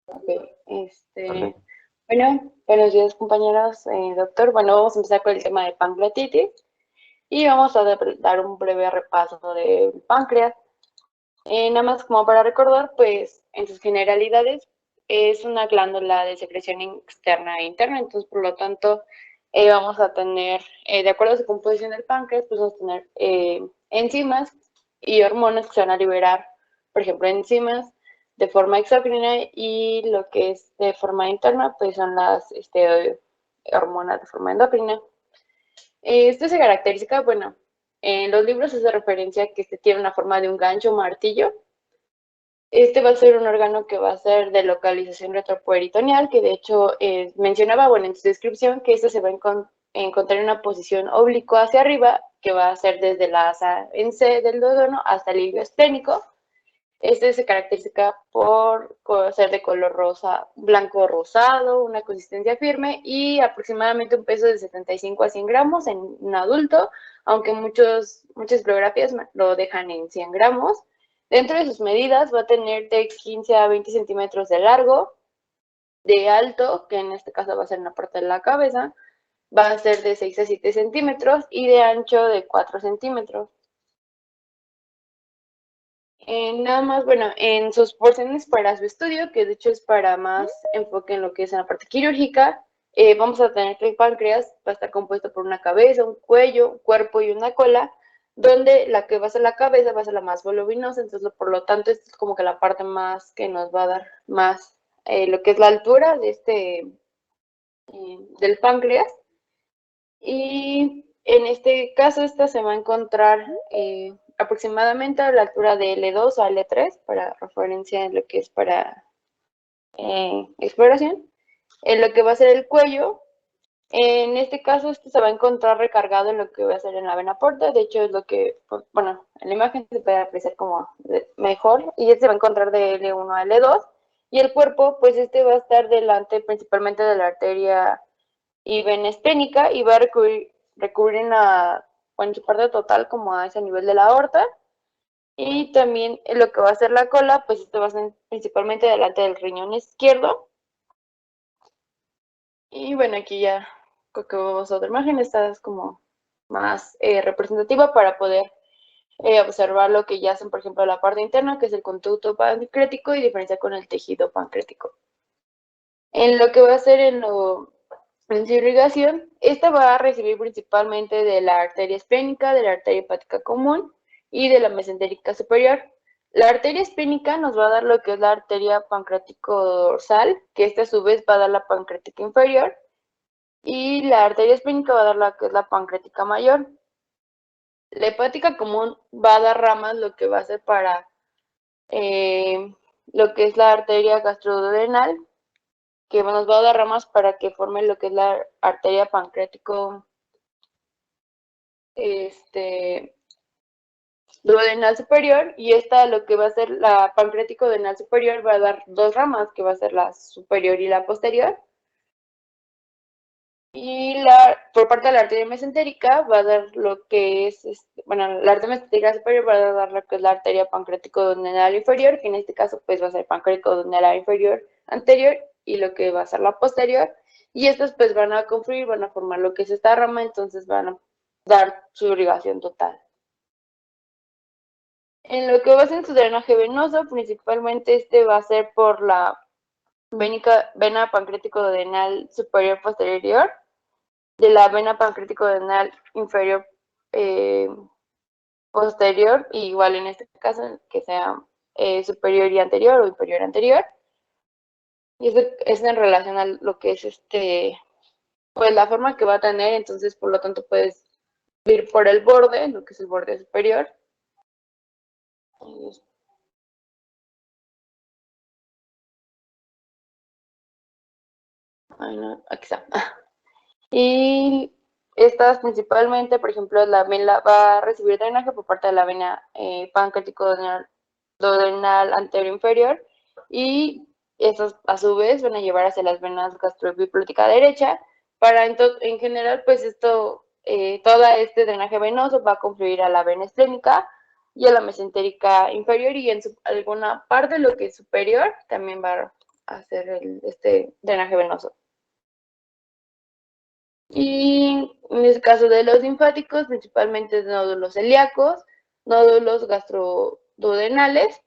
Ok, bueno, buenos días compañeros, doctor. Bueno, vamos a empezar con el tema de pancreatitis y vamos a dar un breve repaso del páncreas. Nada más como para recordar, pues en sus generalidades es una glándula de secreción externa e interna, entonces por lo tanto vamos a tener, de acuerdo a su composición del páncreas, pues vamos a tener enzimas y hormonas que se van a liberar, por ejemplo, enzimas de forma exócrina y lo que es de forma interna, pues son las hormonas de forma endocrina. Esto se caracteriza, bueno, en los libros se hace referencia a que este tiene una forma de un gancho martillo. Este va a ser un órgano que va a ser de localización retroperitoneal, que de hecho mencionaba, bueno, en su descripción, que este se va a encontrar en una posición oblicua hacia arriba, que va a ser desde la asa en C del duodeno hasta el hilio esténico. Este se caracteriza por ser de color rosa, blanco rosado, una consistencia firme y aproximadamente un peso de 75 a 100 gramos en un adulto, aunque muchas bibliografías lo dejan en 100 gramos. Dentro de sus medidas va a tener de 15 a 20 centímetros de largo, de alto, que en este caso va a ser en la parte de la cabeza, va a ser de 6 a 7 centímetros y de ancho de 4 centímetros. Nada más, bueno, en sus porciones para su estudio, que de hecho es para más enfoque en lo que es en la parte quirúrgica, vamos a tener que el páncreas va a estar compuesto por una cabeza, un cuello, un cuerpo y una cola, donde la que va a ser la cabeza va a ser la más voluminosa, entonces por lo tanto esta es como que la parte más que nos va a dar más lo que es la altura de del páncreas. Y en este caso, esta se va a encontrar aproximadamente a la altura de L2 a L3, para referencia en lo que es para exploración. En lo que va a ser el cuello, en este caso, este se va a encontrar recargado en lo que va a ser en la vena porta. De hecho, es lo que, pues, bueno, en la imagen se puede apreciar como mejor. Y este se va a encontrar de L1 a L2. Y el cuerpo, pues este va a estar delante principalmente de la arteria y vena esplénica y va a recubrir en en su parte total como a ese nivel de la aorta. Y también en lo que va a ser la cola, pues esto va a ser principalmente delante del riñón izquierdo. Y bueno, aquí ya creo que vamos a otra imagen, esta es como más representativa para poder observar lo que ya hacen, por ejemplo, la parte interna, que es el conducto pancreático y diferencia con el tejido pancreático. En lo que va a ser en su irrigación, esta va a recibir principalmente de la arteria esplénica, de la arteria hepática común y de la mesentérica superior. La arteria esplénica nos va a dar lo que es la arteria pancreático dorsal, que esta a su vez va a dar la pancreática inferior, y la arteria esplénica va a dar la que es la pancreática mayor. La hepática común va a dar ramas, lo que va a ser para lo que es la arteria gastroduodenal, que nos va a dar ramas para que forme lo que es la arteria pancreático duodenal superior, y esta lo que va a ser la pancreático duodenal superior va a dar dos ramas, que va a ser la superior y la posterior. Y por parte de la arteria mesentérica va a dar lo que es, bueno, la arteria mesentérica superior va a dar lo que es la arteria pancreático duodenal inferior, que en este caso pues va a ser pancreático duodenal inferior anterior y lo que va a ser la posterior. Y estas pues van a confluir, van a formar lo que es esta rama, entonces van a dar su irrigación total. En lo que va a ser su drenaje venoso, principalmente este va a ser por la vena pancreático duodenal superior posterior, de la vena pancreático duodenal inferior eh, posterior, y igual en este caso que sea superior y anterior o inferior anterior. Y esto es en relación a lo que es pues la forma que va a tener, entonces por lo tanto puedes ir por el borde, lo que es el borde superior. Ay, no, aquí está. Y estas principalmente, por ejemplo, la vena va a recibir drenaje por parte de la vena pancreático duodenal anterior inferior, y estas a su vez van a llevar hacia las venas gastroepiplotica derecha. En general, pues esto, todo este drenaje venoso va a confluir a la vena esplénica y a la mesentérica inferior, y en alguna parte, lo que es superior, también va hacer este drenaje venoso. Y en el caso de los linfáticos, principalmente nódulos celíacos, nódulos gastroduodenales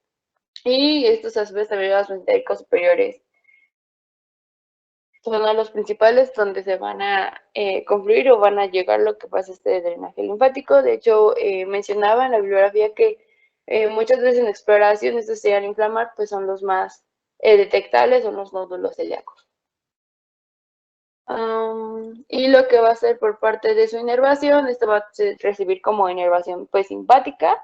y estos a su vez también los mesentéricos superiores. Son los principales donde se van a confluir o van a llegar lo que pasa este drenaje linfático. De hecho, mencionaba en la bibliografía que muchas veces en exploración estos se van a inflamar, pues son los más detectables, son los nódulos celíacos. Y lo que va a hacer por parte de su inervación, esto va a recibir como inervación pues simpática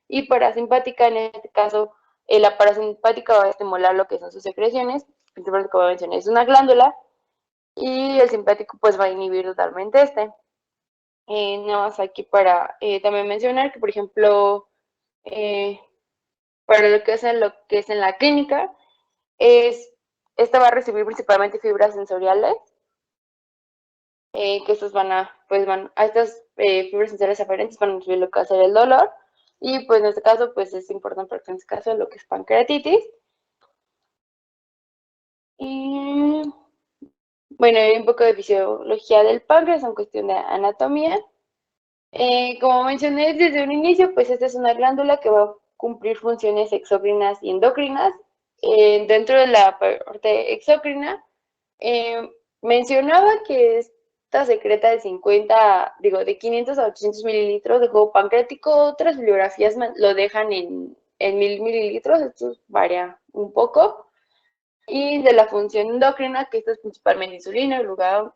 y parasimpática, en este caso la parasimpática va a estimular lo que son sus secreciones, principalmente como mencioné es una glándula, y el simpático pues va a inhibir totalmente este. Nada más aquí para también mencionar que por ejemplo para lo que es en la clínica, esta va a recibir principalmente fibras sensoriales, que estos van a estas fibras sensoriales aferentes van a recibir lo que va a ser el dolor, y pues en este caso pues es importante porque en este caso lo que es pancreatitis. Y bueno, hay un poco de fisiología del páncreas en cuestión de anatomía. Como mencioné desde un inicio, pues esta es una glándula que va a cumplir funciones exócrinas y endocrinas. Dentro de la parte exócrina, eh, mencionaba que esta secreta de 500 a 800 mililitros de jugo pancreático. Otras bibliografías lo dejan en 1000 mililitros, esto varía un poco. Y de la función endocrina, que esto es principalmente insulina, glucagon,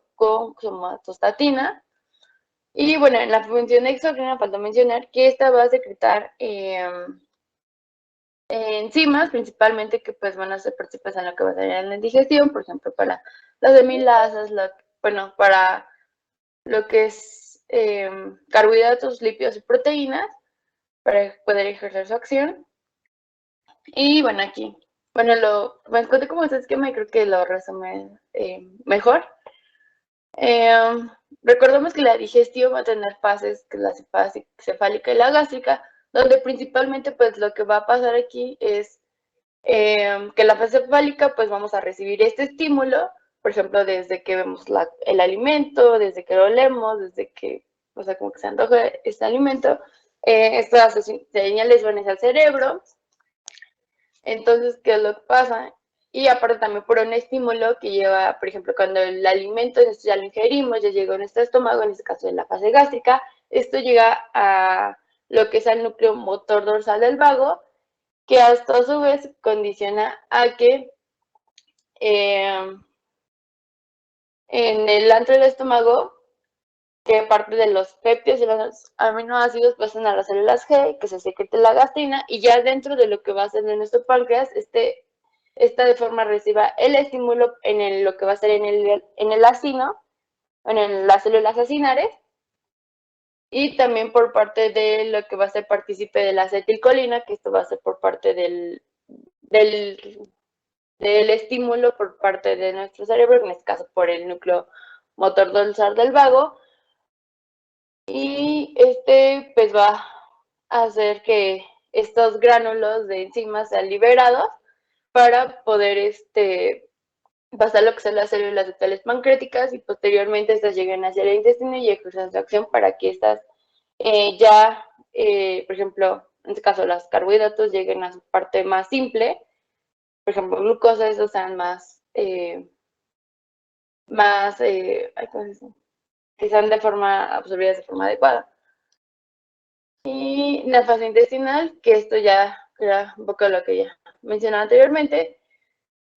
somatostatina. Y bueno, en la función exócrina falta mencionar que esta va a secretar enzimas, principalmente que pues van a ser partícipes en lo que va a ser en la digestión, por ejemplo, para las amilasas, bueno, para lo que es carbohidratos, lípidos y proteínas, para poder ejercer su acción. Y bueno, aquí, bueno, me encontré como este esquema y creo que lo resume mejor. Recordemos que la digestión va a tener fases, que es la cefálica y la gástrica, donde principalmente pues lo que va a pasar aquí es que la fase cefálica pues vamos a recibir este estímulo, por ejemplo, desde que vemos el alimento, desde que lo olemos, desde que, o sea, como que se antoja este alimento, estas señales van hacia el cerebro. Entonces, ¿qué es lo que pasa? Y aparte también por un estímulo que lleva, por ejemplo, cuando el alimento, esto ya lo ingerimos, ya llegó a nuestro estómago, en este caso en la fase gástrica, esto llega a lo que es el núcleo motor dorsal del vago, que hasta a su vez condiciona a que en el antro del estómago, que parte de los péptidos y los aminoácidos pasan a las células G, que se secreta la gastrina, y ya dentro de lo que va a ser de nuestro páncreas, esta de forma reciba el estímulo lo que va a ser en el acino, en las células acinares, y también por parte de lo que va a ser partícipe de la acetilcolina, que esto va a ser por parte del estímulo por parte de nuestro cerebro, en este caso por el núcleo motor dorsal del vago, y este pues va a hacer que estos gránulos de enzimas sean liberados para poder pasar lo que son las células ductales pancreáticas y posteriormente estas lleguen hacia el intestino y ejercen su acción para que estas por ejemplo, en este caso los carbohidratos lleguen a su parte más simple, por ejemplo, glucosa, esos sean que sean absorbidas de forma adecuada. Y la fase intestinal, que esto ya era un poco lo que ya mencionaba anteriormente,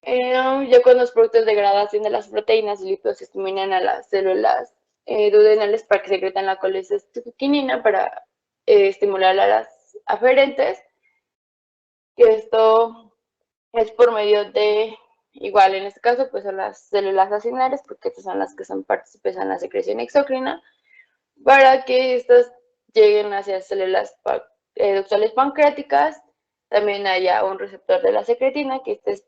ya con los productos de degradación de las proteínas y lípidos se estimulan a las células duodenales para que secretan la colecistoquinina para estimular a las aferentes, que esto es por medio de, igual en este caso, pues son las células acinares, porque estas son las que son partícipes en la secreción exócrina, para que estas lleguen hacia células ductales pancreáticas. También haya un receptor de la secretina que esté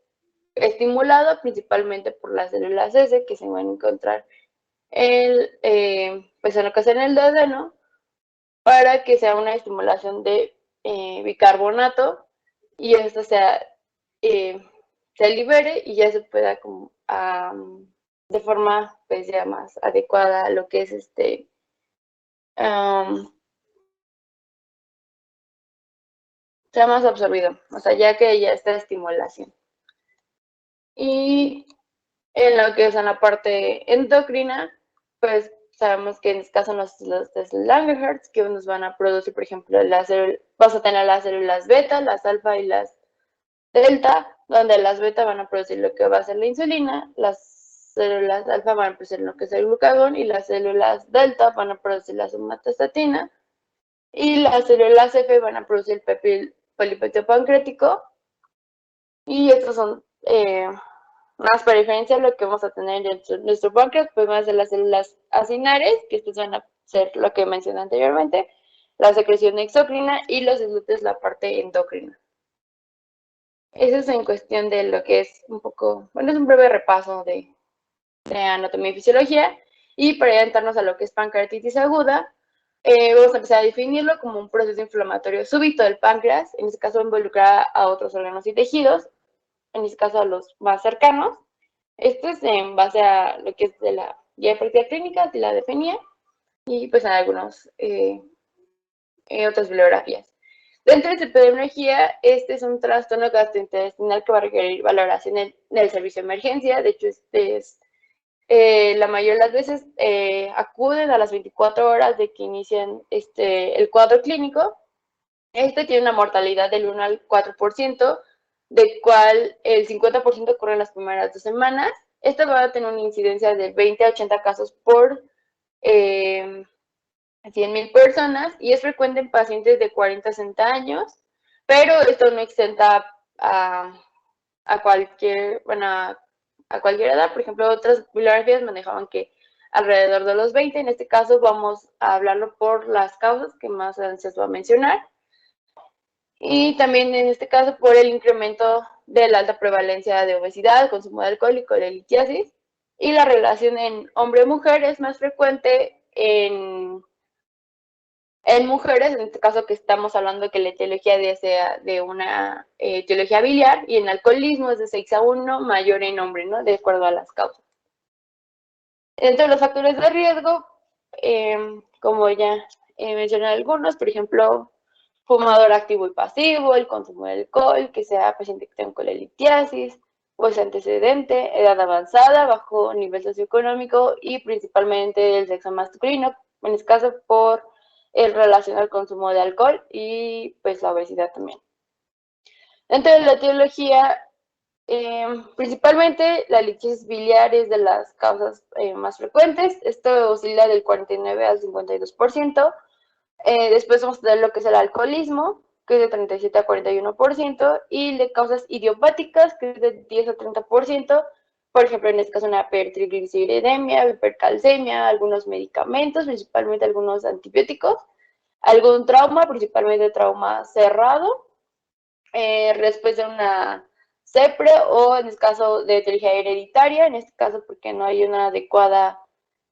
estimulado principalmente por las células S que se van a encontrar pues en lo que es en el duodeno, para que sea una estimulación de bicarbonato y esto sea se libere y ya se pueda como de forma pues ya más adecuada a lo que es sea más absorbido, o sea, ya que ya está estimulación. Y en lo que es en la parte endocrina, pues sabemos que en este caso los Langerhans, que nos van a producir, por ejemplo, vas a tener las células beta, las alfa y las delta, donde las beta van a producir lo que va a ser la insulina, las células alfa van a producir lo que es el glucagón y las células delta van a producir la somatostatina y las células F van a producir el polipéptido pancreático y estos son más para diferencia lo que vamos a tener en nuestro páncreas, pues más de las células acinares, que estos van a ser lo que mencioné anteriormente, la secreción exócrina y los islotes la parte endocrina. Eso es en cuestión de lo que es un poco, bueno, es un breve repaso de anatomía y fisiología. Y para adentrarnos a lo que es pancreatitis aguda, vamos a empezar a definirlo como un proceso inflamatorio súbito del páncreas, en este caso involucra a otros órganos y tejidos, en este caso a los más cercanos. Esto es en base a lo que es de la guía de práctica clínica, de la definía, y pues en algunos otras bibliografías. Dentro de epidemiología, este es un trastorno gastrointestinal que va a requerir valoración en el servicio de emergencia. De hecho, este es la mayoría de las veces acuden a las 24 horas de que inician el cuadro clínico. Este tiene una mortalidad del 1 al 4%, de cual el 50% ocurre en las primeras 2 semanas. Esto va a tener una incidencia de 20 a 80 casos por 100,000 personas y es frecuente en pacientes de 40 a 60 años, pero esto no exenta a cualquier, bueno, a cualquier edad. Por ejemplo, otras bibliografías manejaban que alrededor de los 20. En este caso vamos a hablarlo por las causas que más se va a mencionar. Y también en este caso por el incremento de la alta prevalencia de obesidad, consumo de alcohol y colelitiasis. Y la relación en hombre-mujer es más frecuente en mujeres, en este caso que estamos hablando que la etiología sea de una etiología biliar, y en alcoholismo es de 6 a 1, mayor en hombre, ¿no? De acuerdo a las causas. Dentro de los factores de riesgo, como ya mencioné algunos, por ejemplo, fumador activo y pasivo, el consumo de alcohol, que sea paciente que tenga colelitiasis, o ese antecedente, edad avanzada, bajo nivel socioeconómico y principalmente el sexo masculino, en este caso por el relación al consumo de alcohol y pues la obesidad también. Dentro de la etiología, principalmente la lichisis biliar es de las causas más frecuentes. Esto oscila del 49 al 52%. Después vamos a tener lo que es el alcoholismo, que es de 37 a 41%, y de causas idiopáticas, que es de 10 a 30%. Por ejemplo, en este caso una hipertrigliceridemia, hipercalcemia, algunos medicamentos, principalmente algunos antibióticos, algún trauma, principalmente trauma cerrado, después de una CEPRE o en este caso de etiología hereditaria, en este caso porque no hay una adecuada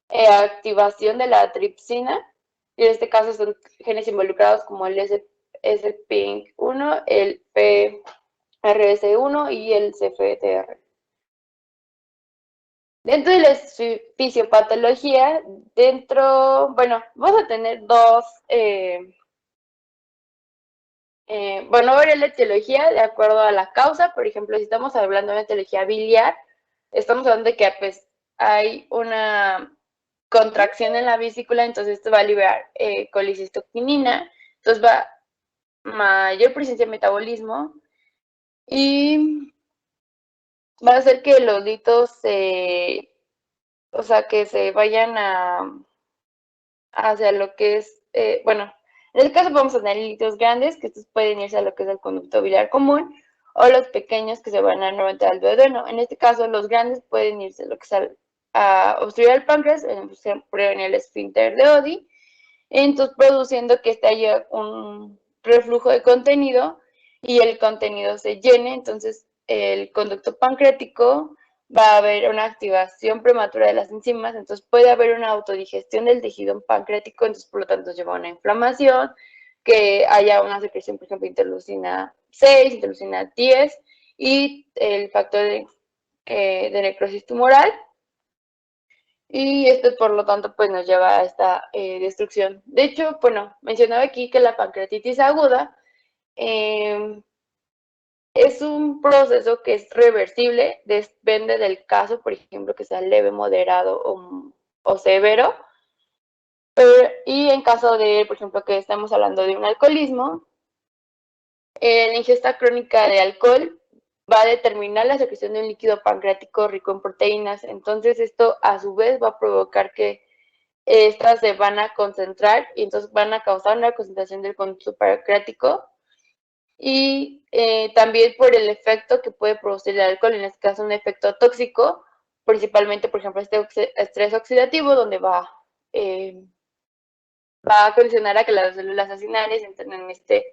activación de la tripsina, y en este caso son genes involucrados como el SPINK1, el PRS1 y el CFTR. Dentro de la fisiopatología, bueno, vamos a tener dos bueno, ver la etiología de acuerdo a la causa. Por ejemplo, si estamos hablando de una etiología biliar, estamos hablando de que pues hay una contracción en la vesícula, entonces esto va a liberar colicistoquinina, entonces va mayor presencia de metabolismo y va a hacer que los litos o sea, que se vayan hacia lo que es, bueno, en el caso vamos a tener litos grandes, que estos pueden irse a lo que es el conducto biliar común, o los pequeños que se van a normalmente al duodeno. En este caso, los grandes pueden irse a lo que es a obstruir el páncreas, en el esfínter de Oddi, entonces produciendo que haya un reflujo de contenido y el contenido se llene, entonces el conducto pancreático va a haber una activación prematura de las enzimas, entonces puede haber una autodigestión del tejido pancreático, entonces por lo tanto lleva a una inflamación, que haya una secreción, por ejemplo, interleucina 6, interleucina 10, y el factor de necrosis tumoral. Y esto, por lo tanto, pues nos lleva a esta destrucción. De hecho, bueno, mencionaba aquí que la pancreatitis aguda es un proceso que es reversible, depende del caso, por ejemplo, que sea leve, moderado o severo. Y en caso de, por ejemplo, que estamos hablando de un alcoholismo, la ingesta crónica de alcohol va a determinar la secreción de un líquido pancreático rico en proteínas. Entonces, esto a su vez va a provocar que estas se van a concentrar y entonces van a causar una concentración del conducto pancreático y también por el efecto que puede producir el alcohol, en este caso un efecto tóxico, principalmente, por ejemplo, este estrés oxidativo, donde va a condicionar a que las células acinales entren en este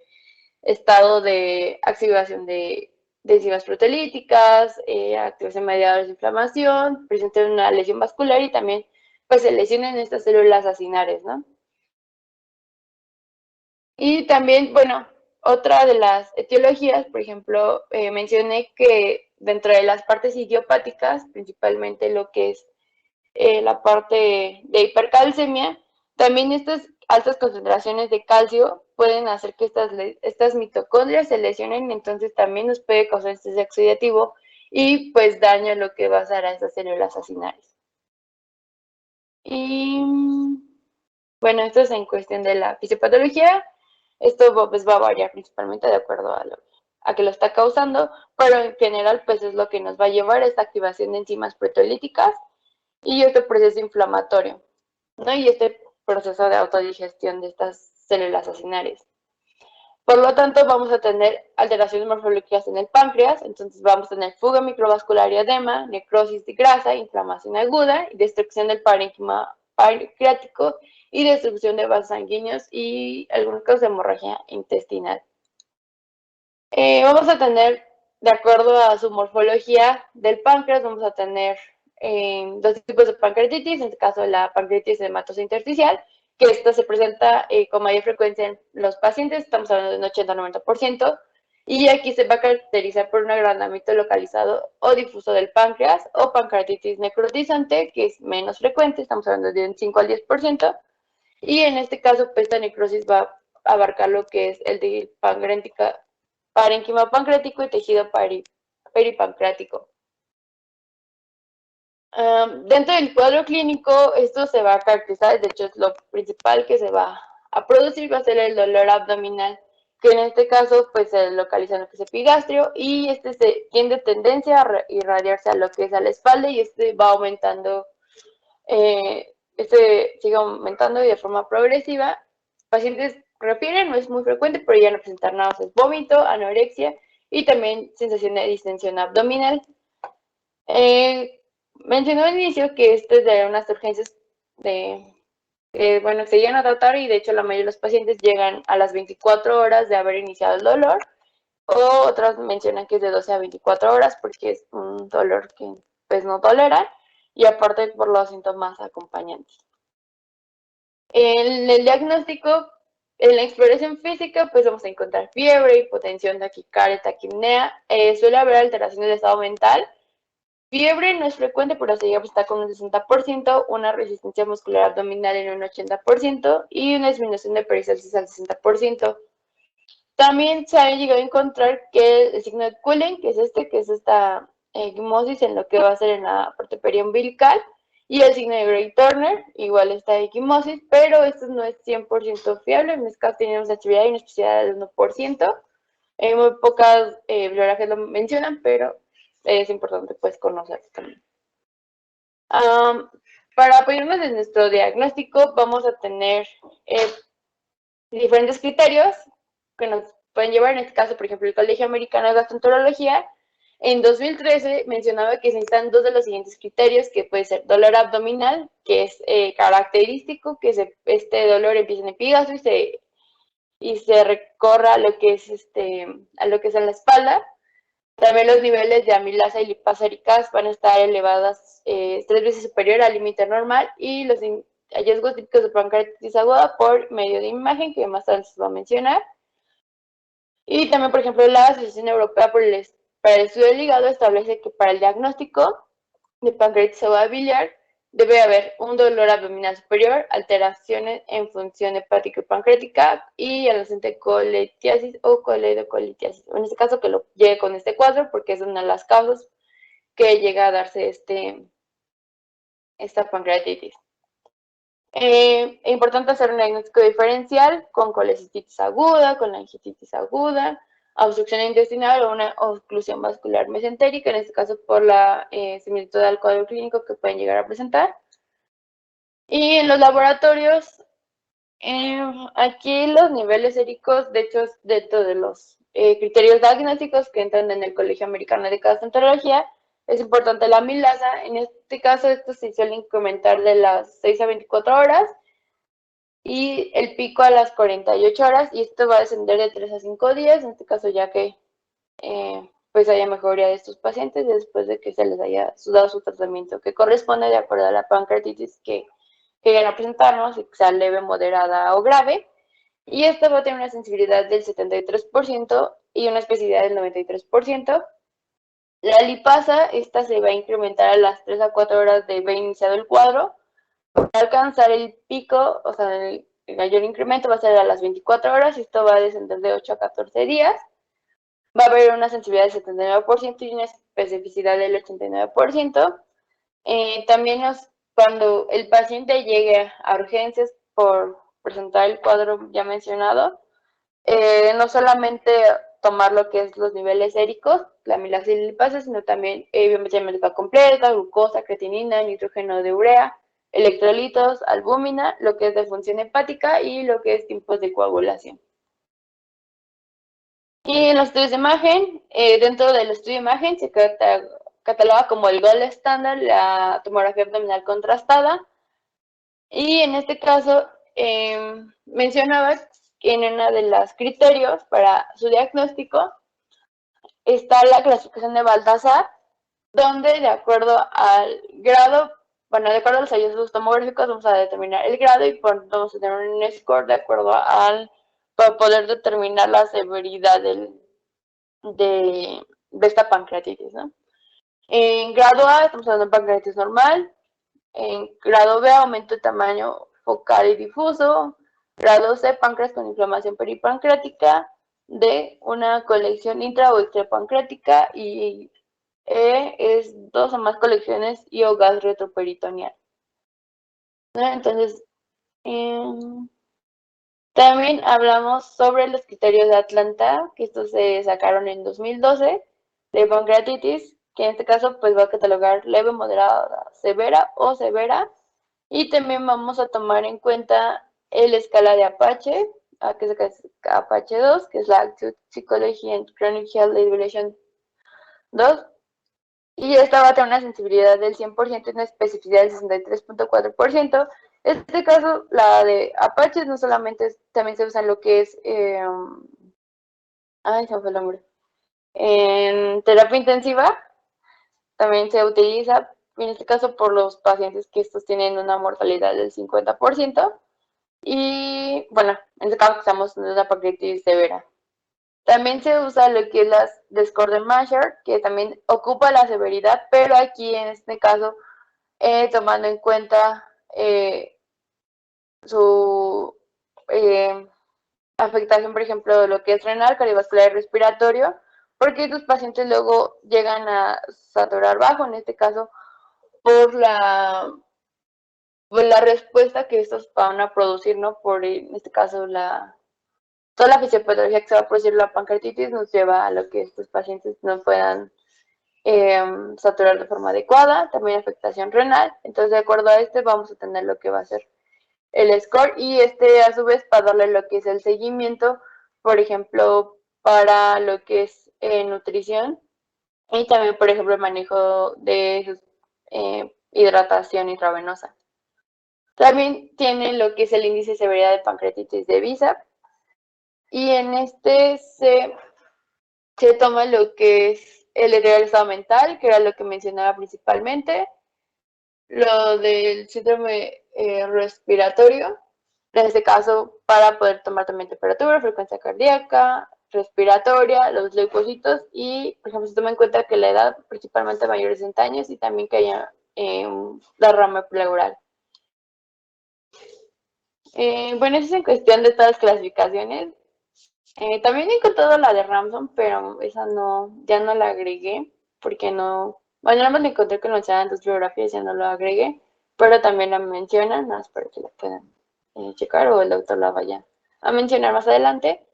estado de activación de enzimas proteolíticas, activación de mediadores de inflamación, presenten una lesión vascular y también pues se lesionen estas células acinales, ¿no? Y también, bueno, otra de las etiologías, por ejemplo, mencioné que dentro de las partes idiopáticas, principalmente lo que es la parte de hipercalcemia, también estas altas concentraciones de calcio pueden hacer que estas mitocondrias se lesionen, entonces también nos puede causar estrés oxidativo y pues daño lo que va a dar a esas células acinales. Y bueno, esto es en cuestión de la fisiopatología. Esto pues va a variar principalmente de acuerdo a que lo está causando, pero en general pues es lo que nos va a llevar a esta activación de enzimas proteolíticas y este proceso inflamatorio, ¿no? Y este proceso de autodigestión de estas células acinales. Por lo tanto, vamos a tener alteraciones morfológicas en el páncreas, entonces vamos a tener fuga microvascular y edema, necrosis de grasa, inflamación aguda y destrucción del parénquima pancreático y destrucción de vasos sanguíneos y algunos casos de hemorragia intestinal. Vamos a tener, de acuerdo a su morfología del páncreas, vamos a tener dos tipos de pancreatitis, en este caso la pancreatitis hematosa intersticial, que esta se presenta con mayor frecuencia en los pacientes, estamos hablando de un 80-90%, y aquí se va a caracterizar por un agrandamiento localizado o difuso del páncreas, o pancreatitis necrotizante, que es menos frecuente, estamos hablando de un 5 al 10%, y en este caso, pues, esta necrosis va a abarcar lo que es el de parénquima pancreático y tejido peripancreático. Dentro del cuadro clínico, esto se va a caracterizar, de hecho es lo principal que se va a producir, va a ser el dolor abdominal, que en este caso pues se localiza en lo que es epigastrio y este tiene tendencia a irradiarse a lo que es a la espalda y este va aumentando, este sigue aumentando y de forma progresiva. Pacientes refieren, no es muy frecuente, pero ya no presentar náuseas, vómito, anorexia y también sensación de distensión abdominal. Mencionó al inicio que esto es de unas urgencias bueno, se llegan a tratar y de hecho la mayoría de los pacientes llegan a las 24 horas de haber iniciado el dolor o otras mencionan que es de 12 a 24 horas porque es un dolor que pues no toleran y aparte por los síntomas acompañantes. En el diagnóstico, en la exploración física, pues vamos a encontrar fiebre, hipotensión, taquicardia, taquipnea, suele haber alteraciones de estado mental. Fiebre no es frecuente, pero se llega a presentar con un 60%, una resistencia muscular abdominal en un 80% y una disminución de peristalsis al 60%. También se ha llegado a encontrar que el signo de Cullen, que es esta equimosis en lo que va a ser en la parte periumbilical, y el signo de Gray-Turner, igual esta equimosis, pero esto no es 100% fiable. En este caso tenemos actividad y una especialidad del 1%. Muy pocas bibliografías lo mencionan, pero es importante pues conocerlo también. Para apoyarnos en nuestro diagnóstico vamos a tener diferentes criterios que nos pueden llevar, en este caso, por ejemplo, el Colegio Americano de Gastroenterología, en 2013 mencionaba que se necesitan dos de los siguientes criterios, que puede ser dolor abdominal, que es característico, que este dolor empieza en epigastrio y se recorra a lo que es en la espalda. También los niveles de amilasa y lipase van a estar elevadas 3 veces superior al límite normal y los hallazgos típicos de pancreatitis aguda por medio de imagen, que más tarde se va a mencionar. Y también, por ejemplo, la Asociación Europea por el Para el estudio del hígado establece que para el diagnóstico de pancreatitis aguda biliar debe haber un dolor abdominal superior, alteraciones en función hepática y pancreática y adyacente colitiasis o coledocolitiasis. En este caso que lo llegue con este cuadro porque es una de las causas que llega a darse esta pancreatitis. Es importante hacer un diagnóstico diferencial con colecistitis aguda, con langititis aguda, obstrucción intestinal o una oclusión vascular mesentérica, en este caso por la similitud al cuadro clínico que pueden llegar a presentar. Y en los laboratorios, aquí los niveles séricos, de hecho, dentro de los criterios diagnósticos que entran en el Colegio Americano de Gastroenterología, es importante la amilasa. En este caso, esto se suele incrementar de las 6 a 24 horas y el pico a las 48 horas, y esto va a descender de 3 a 5 días, en este caso ya que pues haya mejoría de estos pacientes después de que se les haya dado su tratamiento que corresponde de acuerdo a la pancreatitis que llegan a presentarnos, que sea leve, moderada o grave, y esta va a tener una sensibilidad del 73% y una especificidad del 93%. La lipasa, esta se va a incrementar a las 3 a 4 horas de haber iniciado el cuadro. Para alcanzar el pico, o sea, el mayor incremento va a ser a las 24 horas, y esto va a descender de 8 a 14 días. Va a haber una sensibilidad del 79% y una especificidad del 89%. También cuando el paciente llegue a urgencias por presentar el cuadro ya mencionado, no solamente tomar lo que es los niveles séricos, la amilaxis y lipasa, sino también biometría hemática completa, glucosa, creatinina, nitrógeno de urea, electrolitos, albúmina, lo que es de función hepática y lo que es tiempos de coagulación. Y en los estudios de imagen, dentro del estudio de imagen se cataloga como el gold estándar la tomografía abdominal contrastada. Y en este caso, mencionaba que en uno de los criterios para su diagnóstico está la clasificación de Balthazar, donde de acuerdo al grado, bueno, de acuerdo a los hallazgos tomográficos vamos a determinar el grado y vamos a tener un score de acuerdo para poder determinar la severidad de esta pancreatitis, ¿no? En grado A estamos hablando de pancreatitis normal, en grado B aumento de tamaño focal y difuso, grado C páncreas con inflamación peripancreática, D una colección intra o extrapancreática y E es 2 o más colecciones y o gas retroperitoneal. Entonces, también hablamos sobre los criterios de Atlanta, que estos se sacaron en 2012, de pancreatitis, que en este caso pues va a catalogar leve, moderada, severa o severa. Y también vamos a tomar en cuenta la escala de Apache, que es Apache 2, que es la Acute Psychology and Chronic Health Evaluation 2. Y esta va a tener una sensibilidad del 100% y una especificidad del 63.4%. En este caso, la de Apache no solamente también se usa en lo que es, ay, se me fue el nombre, en terapia intensiva, también se utiliza, en este caso, por los pacientes que estos tienen una mortalidad del 50%. Y bueno, en este caso estamos en una pancreatitis severa. También se usa lo que es las de score de Masher, que también ocupa la severidad, pero aquí en este caso, tomando en cuenta su afectación, por ejemplo, de lo que es renal, cardiovascular y respiratorio, porque estos pacientes luego llegan a saturar bajo, en este caso, por la respuesta que estos van a producir, ¿no? Por, en este caso, toda la fisiopatología que se va a producir la pancreatitis nos lleva a lo que estos pacientes no puedan saturar de forma adecuada, también afectación renal. Entonces, de acuerdo a este, vamos a tener lo que va a ser el score y a su vez para darle lo que es el seguimiento, por ejemplo, para lo que es nutrición y también, por ejemplo, el manejo de hidratación intravenosa. También tiene lo que es el índice de severidad de pancreatitis de Visa y en este se toma lo que es el estado mental, que era lo que mencionaba principalmente, lo del síndrome respiratorio, en este caso para poder tomar también temperatura, frecuencia cardíaca, respiratoria, los leucocitos y, por ejemplo, se toma en cuenta que la edad, principalmente mayores de 60 años, y también que haya derrame pleural. Bueno, eso es en cuestión de estas clasificaciones. También he encontrado la de Ramson, pero esa no, ya no la agregué, porque no, bueno, nada más la encontré que lo mencionan en tus biografías, ya no lo agregué, pero también la mencionan, nada más para que la puedan checar o el doctor la vaya a mencionar más adelante.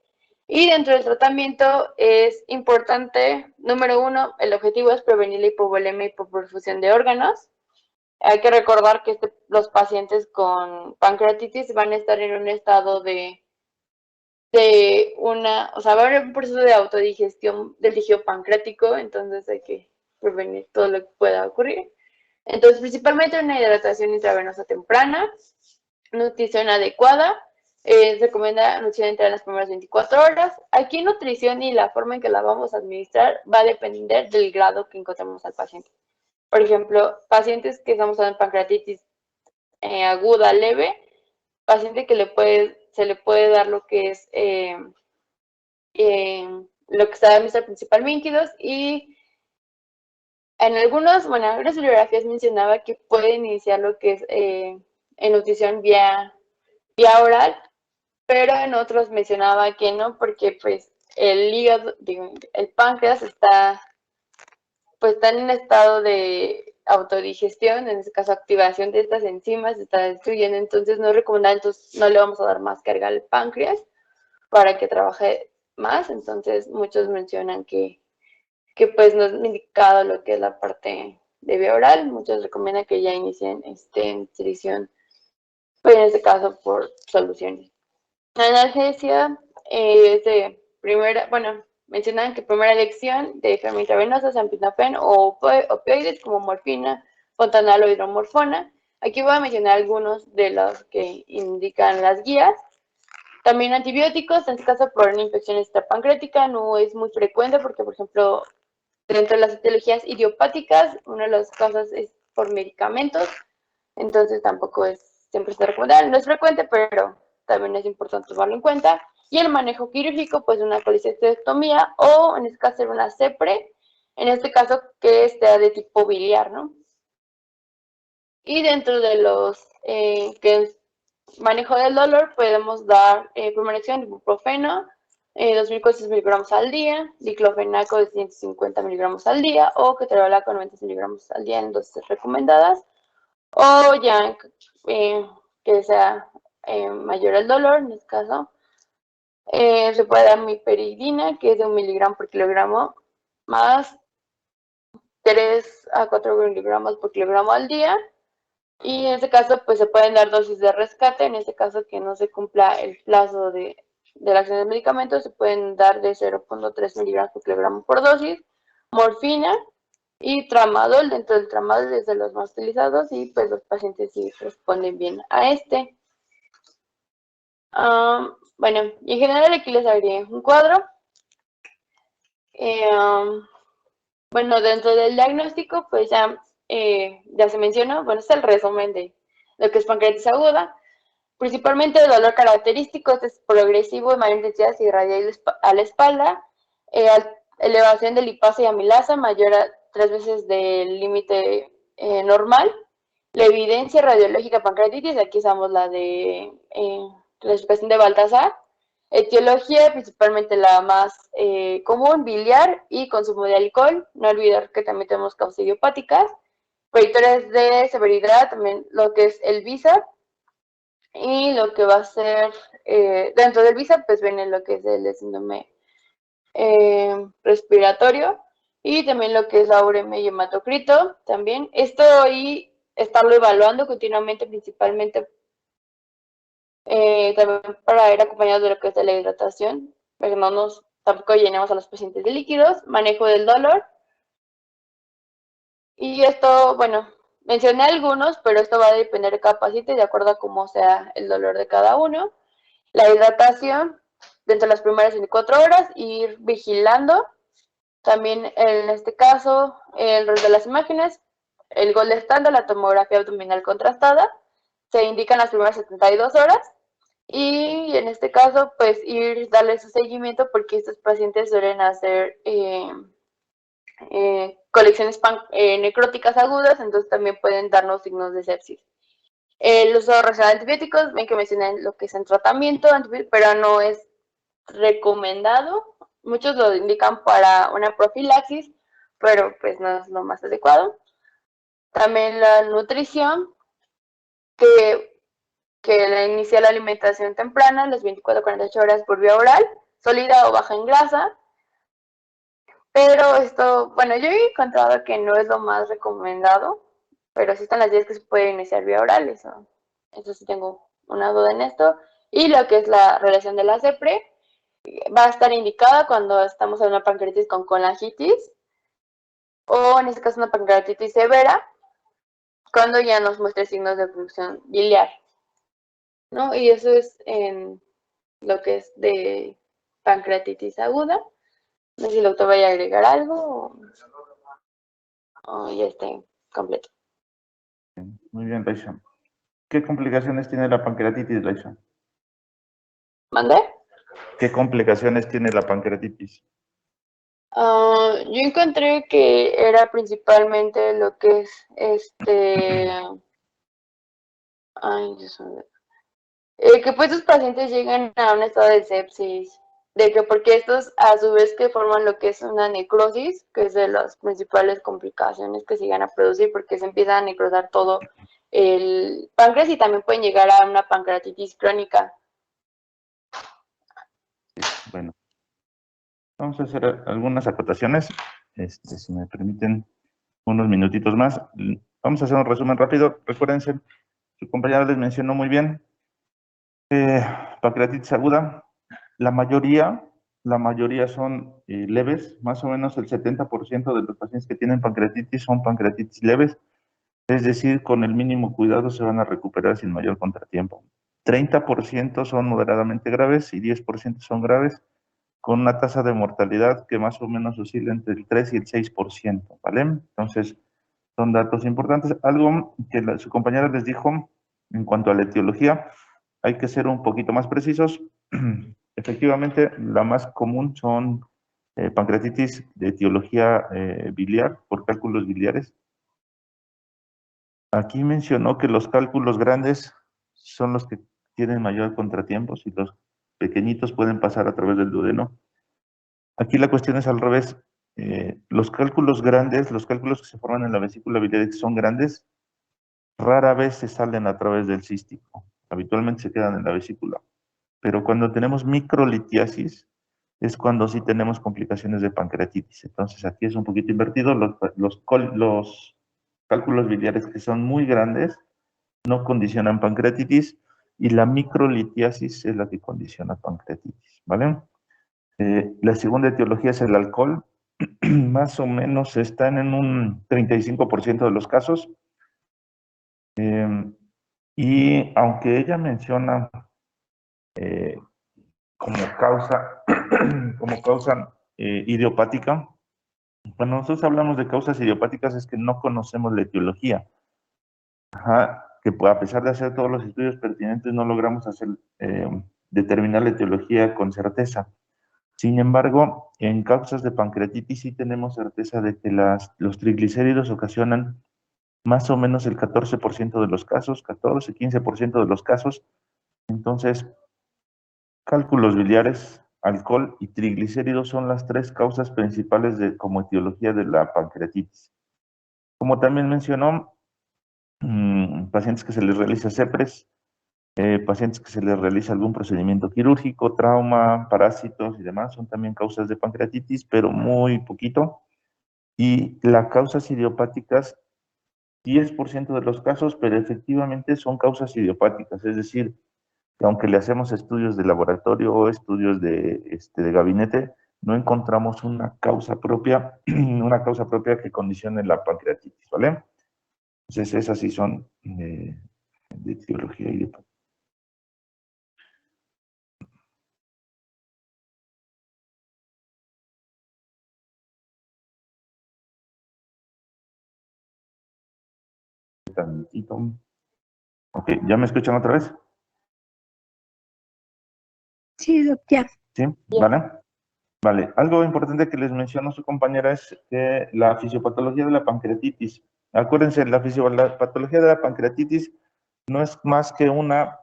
Y dentro del tratamiento es importante, número uno, el objetivo es prevenir la hipovolemia y hipoperfusión de órganos. Hay que recordar que los pacientes con pancreatitis van a estar en un estado o sea, va a haber un proceso de autodigestión del tejido pancreático, entonces hay que prevenir todo lo que pueda ocurrir. Entonces, principalmente una hidratación intravenosa temprana, nutrición adecuada, se recomienda nutrición entre las primeras 24 horas. Aquí nutrición y la forma en que la vamos a administrar va a depender del grado que encontremos al paciente. Por ejemplo, pacientes que estamos hablando de pancreatitis aguda, leve, paciente que se le puede dar lo que es lo que se da en principal líquidos y en algunas bibliografías mencionaba que puede iniciar lo que es en nutrición vía oral, pero en otros mencionaba que no, porque pues el hígado, digo, el páncreas está en un estado de autodigestión, en este caso activación de estas enzimas, se está destruyendo, entonces no es recomendable, entonces no le vamos a dar más carga al páncreas para que trabaje más, entonces muchos mencionan que pues no es indicado lo que es la parte de vía oral, muchos recomiendan que ya inicien nutrición, pues en este caso por soluciones. La analgesia es de primera, bueno, mencionan que primera elección de enfermedad intravenosa, acetaminofén o opioides como morfina, fontanal o hidromorfona. Aquí voy a mencionar algunos de los que indican las guías. También antibióticos, en este caso por una infección extrapancreática, no es muy frecuente porque, por ejemplo, dentro de las etiologías idiopáticas, una de las causas es por medicamentos, entonces tampoco siempre está recomendable, no es frecuente, pero también es importante tomarlo en cuenta. Y el manejo quirúrgico, pues una colecistectomía o en este caso una CEPRE, en este caso que sea de tipo biliar, ¿no? Y dentro de los que es manejo del dolor, podemos dar primera acción de ibuprofeno, 2.400 miligramos al día, diclofenaco de 150 miligramos al día o ketorolaco 90 miligramos al día en dosis recomendadas. O ya que sea mayor el dolor, en este caso, se puede dar miperidina, que es de 1 miligramo por kilogramo, más 3 a 4 miligramos por kilogramo al día. Y en este caso, pues se pueden dar dosis de rescate, en este caso que no se cumpla el plazo de la acción del medicamento, se pueden dar de 0.3 miligramos por kilogramo por dosis, morfina y tramadol. Dentro del tramadol es de los más utilizados y pues los pacientes sí responden bien a este. Bueno, y en general aquí les haré un cuadro. Bueno, dentro del diagnóstico, pues ya se mencionó, bueno, es el resumen de lo que es pancreatitis aguda. Principalmente el dolor característico es progresivo de mayor intensidad y irradiar a la espalda, elevación de lipasa y amilasa mayor a 3 veces del límite normal. La evidencia radiológica pancreatitis, aquí usamos la de clasificación de Baltasar. Etiología, principalmente la más común, biliar y consumo de alcohol. No olvidar que también tenemos causas idiopáticas. Predictores de severidad, también lo que es el VISA. Y lo que va a ser, dentro del VISA, pues viene lo que es el síndrome respiratorio y también lo que es la uremia y hematocrito también. Esto ahí estarlo evaluando continuamente, principalmente también para ir acompañado de lo que es de la hidratación, para que tampoco llenemos a los pacientes de líquidos, manejo del dolor. Y esto, bueno, mencioné algunos, pero esto va a depender de cada paciente de acuerdo a cómo sea el dolor de cada uno. La hidratación dentro de las primeras 24 horas, ir vigilando. También en este caso, el rol de las imágenes, el gold estándar, la tomografía abdominal contrastada, se indican las primeras 72 horas. Y en este caso, pues darle su seguimiento porque estos pacientes suelen hacer colecciones necróticas agudas, entonces también pueden darnos signos de sepsis. El uso racional de antibióticos, ven que mencionan lo que es en tratamiento, pero no es recomendado. Muchos lo indican para una profilaxis, pero pues no es lo más adecuado. También la nutrición, que, que inicia la alimentación temprana, las 24 a 48 horas por vía oral, sólida o baja en grasa. Pero esto, bueno, yo he encontrado que no es lo más recomendado, pero sí están las días que se puede iniciar vía oral, eso sí tengo una duda en esto. Y lo que es la relación de la CEPRE, va a estar indicada cuando estamos en una pancreatitis con colangitis, o en este caso una pancreatitis severa, cuando ya nos muestre signos de obstrucción biliar, ¿no? Y eso es en lo que es de pancreatitis aguda. No sé si el doctor vaya a agregar algo o ya esté completo. Muy bien, Laisha. ¿Qué complicaciones tiene la pancreatitis, Laisha? ¿Mandé? ¿Qué complicaciones tiene la pancreatitis? Yo encontré que era principalmente lo que es ay, Dios mío, que pues sus pacientes llegan a un estado de sepsis, de que porque estos a su vez que forman lo que es una necrosis, que es de las principales complicaciones que se llegan a producir porque se empieza a necrosar todo el páncreas y también pueden llegar a una pancreatitis crónica. Bueno, vamos a hacer algunas acotaciones, si me permiten unos minutitos más. Vamos a hacer un resumen rápido. Recuérdense, su compañera les mencionó muy bien, pancreatitis aguda, la mayoría son leves, más o menos el 70% de los pacientes que tienen pancreatitis son pancreatitis leves, es decir, con el mínimo cuidado se van a recuperar sin mayor contratiempo. 30% son moderadamente graves y 10% son graves, con una tasa de mortalidad que más o menos oscila entre el 3 y el 6%, ¿vale? Entonces, son datos importantes. Algo que su compañera les dijo en cuanto a la etiología, hay que ser un poquito más precisos. Efectivamente, la más común son pancreatitis de etiología biliar, por cálculos biliares. Aquí mencionó que los cálculos grandes son los que tienen mayor contratiempos y los pequeñitos pueden pasar a través del duodeno. Aquí la cuestión es al revés. Los cálculos grandes, los cálculos que se forman en la vesícula biliar que son grandes, rara vez se salen a través del cístico. Habitualmente se quedan en la vesícula. Pero cuando tenemos microlitiasis, es cuando sí tenemos complicaciones de pancreatitis. Entonces aquí es un poquito invertido. Los cálculos biliares que son muy grandes no condicionan pancreatitis y la microlitiasis es la que condiciona pancreatitis, ¿vale? La segunda etiología es el alcohol. Más o menos están en un 35% de los casos. Y aunque ella menciona eh, como causa, como causa idiopática, cuando nosotros hablamos de causas idiopáticas es que no conocemos la etiología. Ajá, que a pesar de hacer todos los estudios pertinentes no logramos determinar la etiología con certeza. Sin embargo, en causas de pancreatitis sí tenemos certeza de que los triglicéridos ocasionan más o menos el 14% de los casos, 14-15% de los casos. Entonces, cálculos biliares, alcohol y triglicéridos son las tres causas principales como etiología de la pancreatitis. Como también mencionó, pacientes que se les realiza CEPRES, pacientes que se les realiza algún procedimiento quirúrgico, trauma, parásitos y demás, son también causas de pancreatitis, pero muy poquito. Y las causas idiopáticas, 10% de los casos, pero efectivamente son causas idiopáticas, es decir, que aunque le hacemos estudios de laboratorio o estudios de gabinete, no encontramos una causa propia, una causa propia que condicione la pancreatitis, ¿vale? Entonces esas sí son de etiología idiopática. Ok, ¿ya me escuchan otra vez? Sí, doc, ya. ¿Sí? ¿Vale? Vale. Algo importante que les mencionó su compañera es que la fisiopatología de la pancreatitis. Acuérdense, la fisiopatología de la pancreatitis no es más que una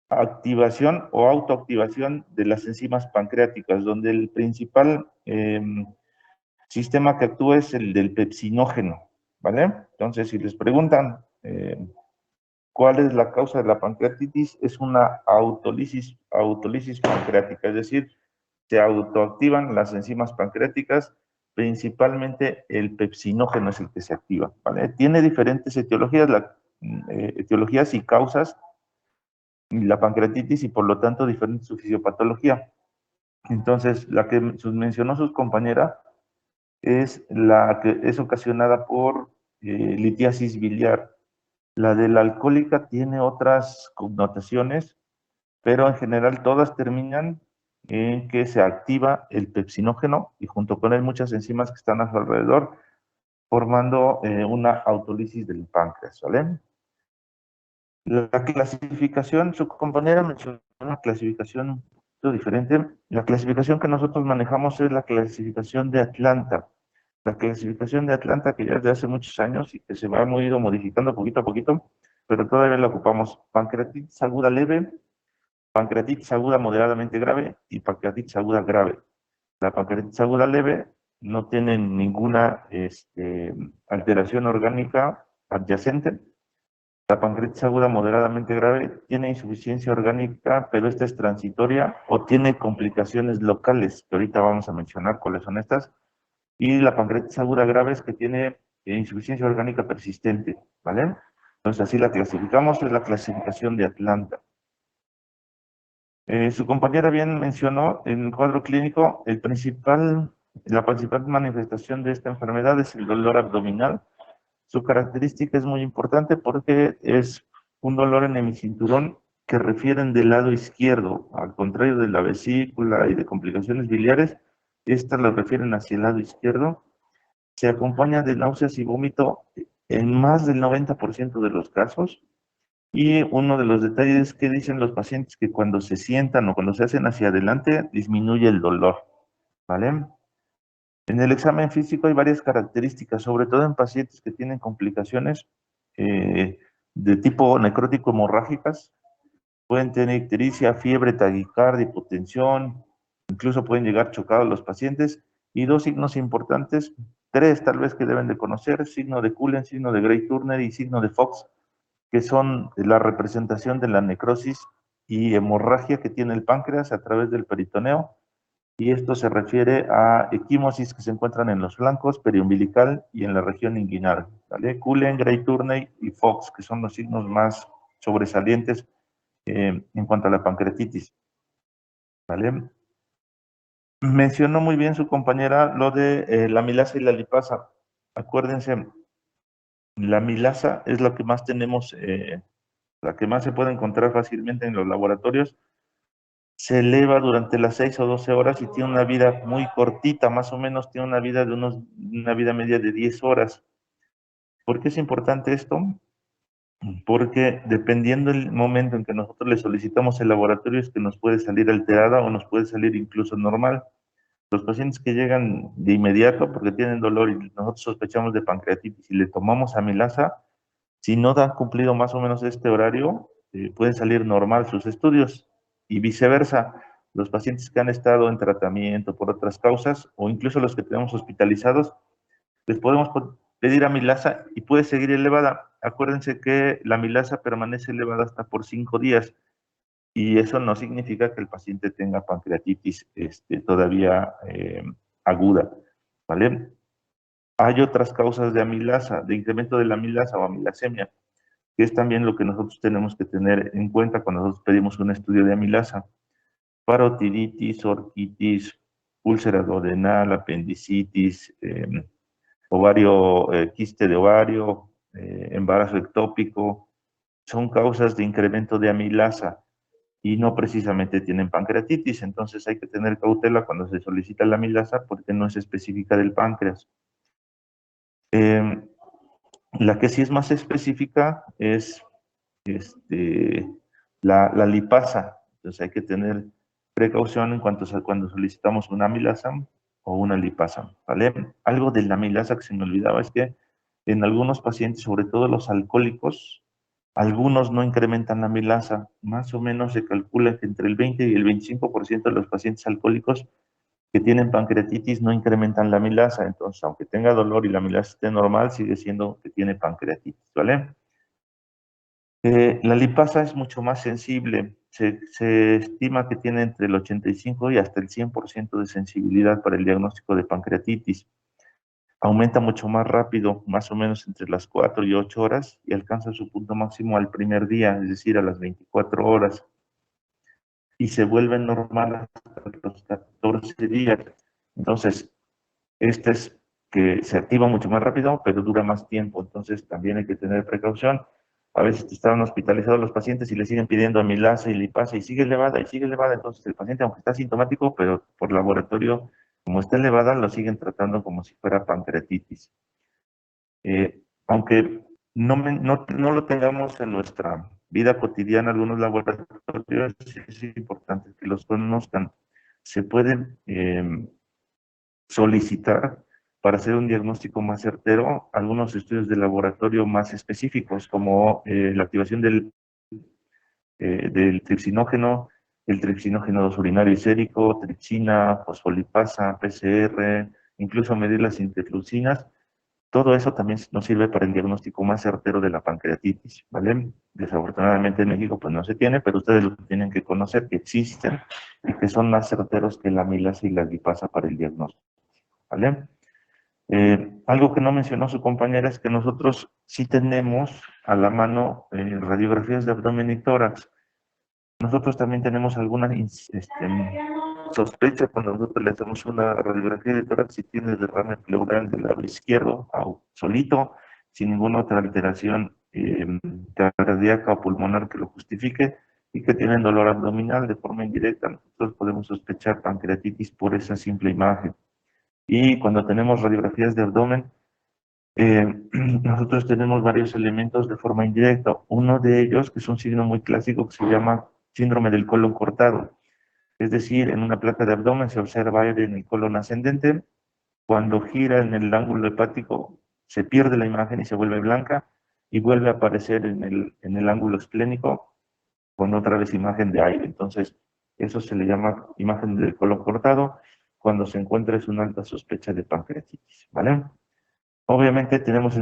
activación o autoactivación de las enzimas pancreáticas, donde el principal sistema que actúa es el del pepsinógeno, ¿vale? Entonces, si les preguntan cuál es la causa de la pancreatitis, es una autólisis pancreática, es decir, se autoactivan las enzimas pancreáticas, principalmente el pepsinógeno es el que se activa, ¿vale? Tiene diferentes etiologías, etiologías y causas, la pancreatitis, y por lo tanto diferente su fisiopatología. Entonces, la que mencionó sus compañeras es la que es ocasionada por litiasis biliar. La de la alcohólica tiene otras connotaciones, pero en general todas terminan en que se activa el pepsinógeno y junto con él muchas enzimas que están a su alrededor, formando una autólisis del páncreas, ¿vale? La clasificación, su compañera mencionó una clasificación un poquito diferente. La clasificación que nosotros manejamos es la clasificación de Atlanta. La clasificación de Atlanta, que ya es de hace muchos años y que se va muy ido modificando poquito a poquito, pero todavía la ocupamos. Pancreatitis aguda leve, pancreatitis aguda moderadamente grave y pancreatitis aguda grave. La pancreatitis aguda leve no tiene ninguna alteración orgánica adyacente. La pancreatitis aguda moderadamente grave tiene insuficiencia orgánica, pero esta es transitoria o tiene complicaciones locales, que ahorita vamos a mencionar cuáles son estas. Y la pancreatitis aguda grave es que tiene insuficiencia orgánica persistente, ¿vale? Entonces así la clasificamos, es la clasificación de Atlanta. Su compañera bien mencionó en el cuadro clínico, la principal manifestación de esta enfermedad es el dolor abdominal. Su característica es muy importante porque es un dolor en hemicinturón que refieren del lado izquierdo, al contrario de la vesícula y de complicaciones biliares, estas las refieren hacia el lado izquierdo. Se acompaña de náuseas y vómito en más del 90% de los casos. Y uno de los detalles que dicen los pacientes que cuando se sientan o cuando se hacen hacia adelante disminuye el dolor, ¿vale? En el examen físico hay varias características, sobre todo en pacientes que tienen complicaciones de tipo necrótico hemorrágicas. Pueden tener ictericia, fiebre, taquicardia, hipotensión, incluso pueden llegar chocados los pacientes. Y dos signos importantes, tres tal vez que deben de conocer, signo de Cullen, signo de Gray-Turner y signo de Fox, que son la representación de la necrosis y hemorragia que tiene el páncreas a través del peritoneo, y esto se refiere a equimosis que se encuentran en los flancos, periumbilical y en la región inguinal, ¿vale? Cullen, Gray-Turner y Fox, que son los signos más sobresalientes en cuanto a la pancreatitis, ¿vale? Mencionó muy bien su compañera lo de la milasa y la lipasa. Acuérdense, la milasa es la que más tenemos, la que más se puede encontrar fácilmente en los laboratorios. Se eleva durante las 6 o 12 horas y tiene una vida muy cortita, más o menos tiene una vida una vida media de 10 horas. ¿Por qué es importante esto? Porque dependiendo del momento en que nosotros le solicitamos el laboratorio es que nos puede salir alterada o nos puede salir incluso normal. Los pacientes que llegan de inmediato porque tienen dolor y nosotros sospechamos de pancreatitis y le tomamos amilasa, si no han cumplido más o menos este horario, pueden salir normal sus estudios y viceversa. Los pacientes que han estado en tratamiento por otras causas o incluso los que tenemos hospitalizados, les podemos pedir amilasa y puede seguir elevada. Acuérdense que la amilasa permanece elevada hasta por 5 días y eso no significa que el paciente tenga pancreatitis todavía aguda, ¿vale? Hay otras causas de amilasa, de incremento de la amilasa o amilasemia, que es también lo que nosotros tenemos que tener en cuenta cuando nosotros pedimos un estudio de amilasa. Parotiditis, orquitis, úlcera duodenal, apendicitis, quiste de ovario, embarazo ectópico, son causas de incremento de amilasa y no precisamente tienen pancreatitis, entonces hay que tener cautela cuando se solicita la amilasa porque no es específica del páncreas. La que sí es más específica es la lipasa, entonces hay que tener precaución en cuanto a cuando solicitamos una amilasa o una lipasa, ¿vale? Algo de la amilasa que se me olvidaba es que en algunos pacientes, sobre todo los alcohólicos, algunos no incrementan la amilasa. Más o menos se calcula que entre el 20 y el 25% de los pacientes alcohólicos que tienen pancreatitis no incrementan la amilasa. Entonces, aunque tenga dolor y la amilasa esté normal, sigue siendo que tiene pancreatitis, ¿vale? La lipasa es mucho más sensible. Se estima que tiene entre el 85 y hasta el 100% de sensibilidad para el diagnóstico de pancreatitis. Aumenta mucho más rápido, más o menos entre las 4 y 8 horas, y alcanza su punto máximo al primer día, es decir, a las 24 horas, y se vuelve normal hasta los 14 días. Entonces, este es que se activa mucho más rápido, pero dura más tiempo, entonces también hay que tener precaución. A veces estaban hospitalizados los pacientes y le siguen pidiendo amilasa y lipasa y sigue elevada, entonces el paciente, aunque está sintomático, pero por laboratorio, como está elevada, lo siguen tratando como si fuera pancreatitis. Aunque no lo tengamos en nuestra vida cotidiana, algunos laboratorios, sí es importante que los conozcan. Se pueden solicitar para hacer un diagnóstico más certero algunos estudios de laboratorio más específicos, como la activación del tripsinógeno, el tripsinógeno 2 urinario y sérico, tripsina, fosfolipasa, PCR, incluso medir las interleucinas. Todo eso también nos sirve para el diagnóstico más certero de la pancreatitis, ¿vale? Desafortunadamente en México pues no se tiene, pero ustedes lo tienen que conocer, que existen y que son más certeros que la amilasa y la lipasa para el diagnóstico, ¿vale? Algo que no mencionó su compañera es que nosotros sí tenemos a la mano radiografías de abdomen y tórax. Nosotros también tenemos alguna sospecha cuando nosotros le hacemos una radiografía de tórax si tiene derrame pleural del lado izquierdo, solito, sin ninguna otra alteración cardíaca o pulmonar que lo justifique, y que tienen dolor abdominal de forma indirecta. Nosotros podemos sospechar pancreatitis por esa simple imagen. Y cuando tenemos radiografías de abdomen, nosotros tenemos varios elementos de forma indirecta. Uno de ellos, que es un signo muy clásico, que se llama síndrome del colon cortado. Es decir, en una placa de abdomen se observa aire en el colon ascendente. Cuando gira en el ángulo hepático, se pierde la imagen y se vuelve blanca, y vuelve a aparecer en el ángulo esplénico con otra vez imagen de aire. Entonces, eso se le llama imagen del colon cortado. Cuando se encuentra es una alta sospecha de pancreatitis, ¿vale? Obviamente tenemos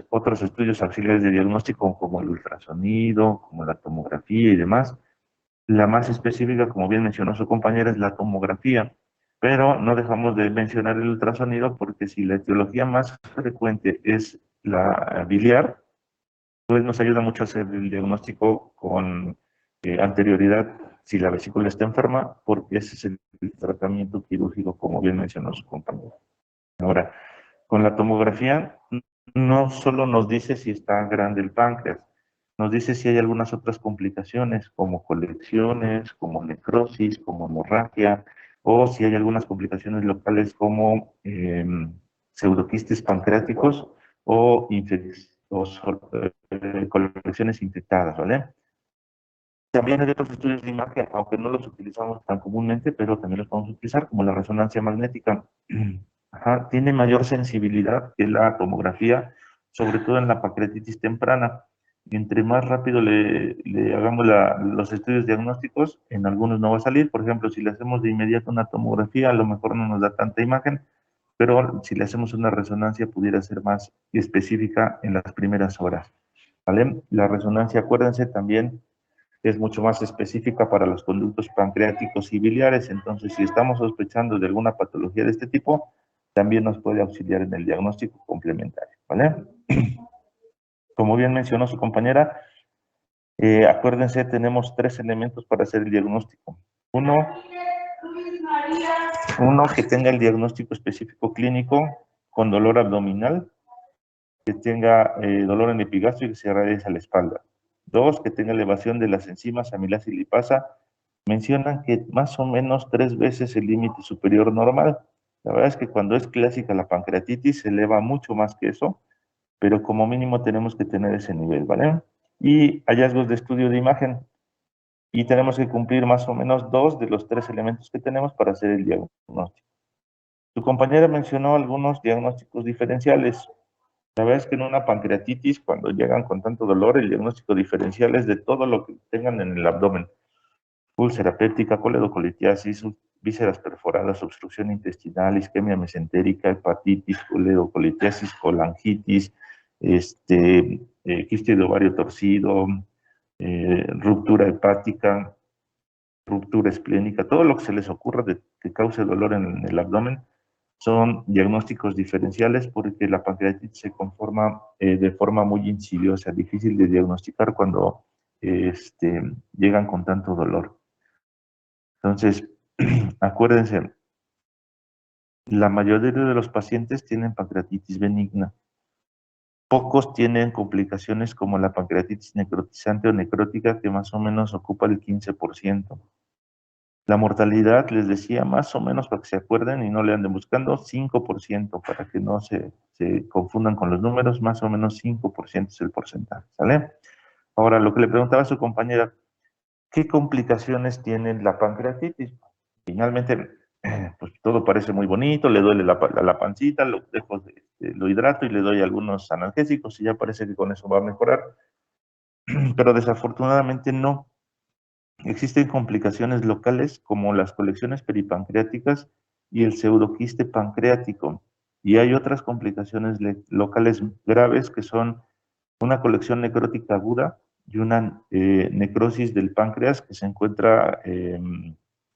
otros estudios auxiliares de diagnóstico como el ultrasonido, como la tomografía y demás. La más específica, como bien mencionó su compañera, es la tomografía, pero no dejamos de mencionar el ultrasonido porque si la etiología más frecuente es la biliar, pues nos ayuda mucho a hacer el diagnóstico con anterioridad si la vesícula está enferma, porque ese es el tratamiento quirúrgico, como bien mencionó su compañera. Ahora, con la tomografía no solo nos dice si está grande el páncreas, nos dice si hay algunas otras complicaciones como colecciones, como necrosis, como hemorragia, o si hay algunas complicaciones locales como pseudoquistes pancreáticos o, colecciones infectadas, ¿vale? También hay otros estudios de imagen, aunque no los utilizamos tan comúnmente, pero también los podemos utilizar, como la resonancia magnética. Ajá, tiene mayor sensibilidad que la tomografía, sobre todo en la pancreatitis temprana. Y entre más rápido le hagamos los estudios diagnósticos, en algunos no va a salir. Por ejemplo, si le hacemos de inmediato una tomografía, a lo mejor no nos da tanta imagen, pero si le hacemos una resonancia, pudiera ser más específica en las primeras horas, ¿vale? La resonancia, acuérdense también, es mucho más específica para los conductos pancreáticos y biliares. Entonces, si estamos sospechando de alguna patología de este tipo, también nos puede auxiliar en el diagnóstico complementario, ¿vale? Como bien mencionó su compañera, acuérdense, tenemos 3 elementos para hacer el diagnóstico. Uno, que tenga el diagnóstico específico clínico con dolor abdominal, que tenga dolor en epigastrio y que se realice a la espalda. 2, que tenga elevación de las enzimas amilasa y lipasa. Mencionan que más o menos 3 veces el límite superior normal. La verdad es que cuando es clásica la pancreatitis se eleva mucho más que eso, pero como mínimo tenemos que tener ese nivel, ¿vale? Y hallazgos de estudio de imagen. y tenemos que cumplir más o menos 2 de los 3 elementos que tenemos para hacer el diagnóstico. Tu compañera mencionó algunos diagnósticos diferenciales. La verdad es que en una pancreatitis, cuando llegan con tanto dolor, el diagnóstico diferencial es de todo lo que tengan en el abdomen. Úlcera péptica, coledocolitiasis, vísceras perforadas, obstrucción intestinal, isquemia mesentérica, hepatitis, coledocolitiasis, colangitis, quiste de ovario torcido, ruptura hepática, ruptura esplénica, todo lo que se les ocurra que cause dolor en el abdomen son diagnósticos diferenciales porque la pancreatitis se conforma de forma muy insidiosa, difícil de diagnosticar cuando llegan con tanto dolor. Entonces, acuérdense, la mayoría de los pacientes tienen pancreatitis benigna. Pocos tienen complicaciones como la pancreatitis necrotizante o necrótica, que más o menos ocupa el 15%. La mortalidad, les decía, más o menos para que se acuerden y no le anden buscando, 5%, para que no se confundan con los números, más o menos 5% es el porcentaje, ¿sale? Ahora, lo que le preguntaba a su compañera, ¿qué complicaciones tiene la pancreatitis? Finalmente, pues todo parece muy bonito, le duele la pancita, lo hidrato y le doy algunos analgésicos y ya parece que con eso va a mejorar, pero desafortunadamente no. Existen complicaciones locales como las colecciones peripancreáticas y el pseudoquiste pancreático. Y hay otras complicaciones locales graves que son una colección necrótica aguda y una necrosis del páncreas que se encuentra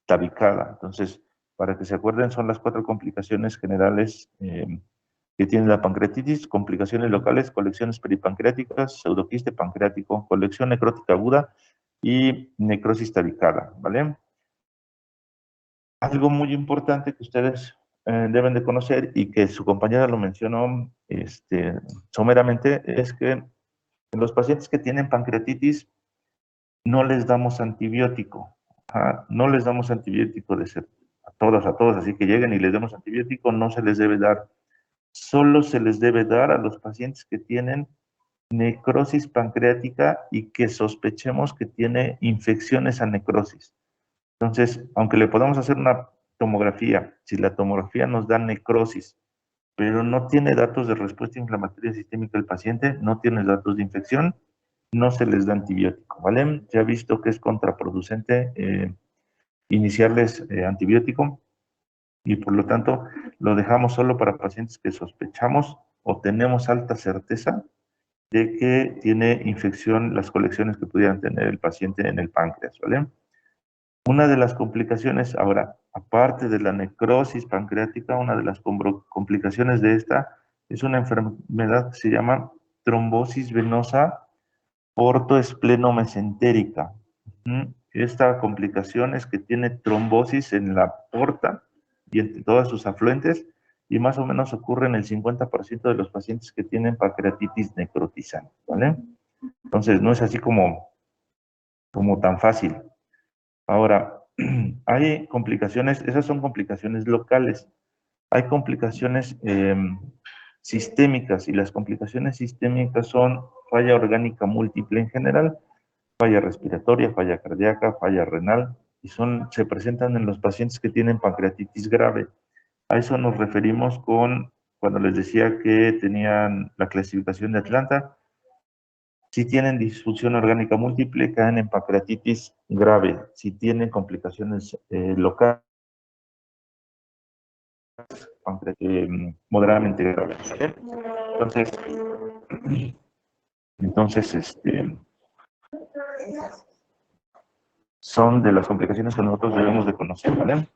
tabicada. Entonces, para que se acuerden, son las 4 complicaciones generales que tiene la pancreatitis: complicaciones locales, colecciones peripancreáticas, pseudoquiste pancreático, colección necrótica aguda y necrosis tabicada, ¿vale? Algo muy importante que ustedes deben de conocer y que su compañera lo mencionó someramente es que en los pacientes que tienen pancreatitis no les damos antibiótico. No les damos antibiótico de ser a todos, así que lleguen y les demos antibiótico, no se les debe dar. Solo se les debe dar a los pacientes que tienen necrosis pancreática y que sospechemos que tiene infecciones a necrosis. Entonces, aunque le podamos hacer una tomografía, si la tomografía nos da necrosis, pero no tiene datos de respuesta inflamatoria sistémica del paciente, no tiene datos de infección, no se les da antibiótico, ¿vale? Se ha visto que es contraproducente iniciarles antibiótico y por lo tanto lo dejamos solo para pacientes que sospechamos o tenemos alta certeza de que tiene infección las colecciones que pudieran tener el paciente en el páncreas, ¿vale? Una de las complicaciones, ahora, aparte de la necrosis pancreática, una de las complicaciones de esta es una enfermedad que se llama trombosis venosa portoespleno-mesentérica. Esta complicación es que tiene trombosis en la porta y en todas sus afluentes, y más o menos ocurre en el 50% de los pacientes que tienen pancreatitis necrotizante, ¿vale? Entonces, no es así como tan fácil. Ahora, hay complicaciones, esas son complicaciones locales. Hay complicaciones sistémicas, y las complicaciones sistémicas son falla orgánica múltiple en general, falla respiratoria, falla cardíaca, falla renal, y se presentan en los pacientes que tienen pancreatitis grave. A eso nos referimos cuando les decía que tenían la clasificación de Atlanta. Si tienen disfunción orgánica múltiple, caen en pancreatitis grave. Si tienen complicaciones locales, moderadamente graves. Entonces, son de las complicaciones que nosotros debemos de conocer, ¿vale?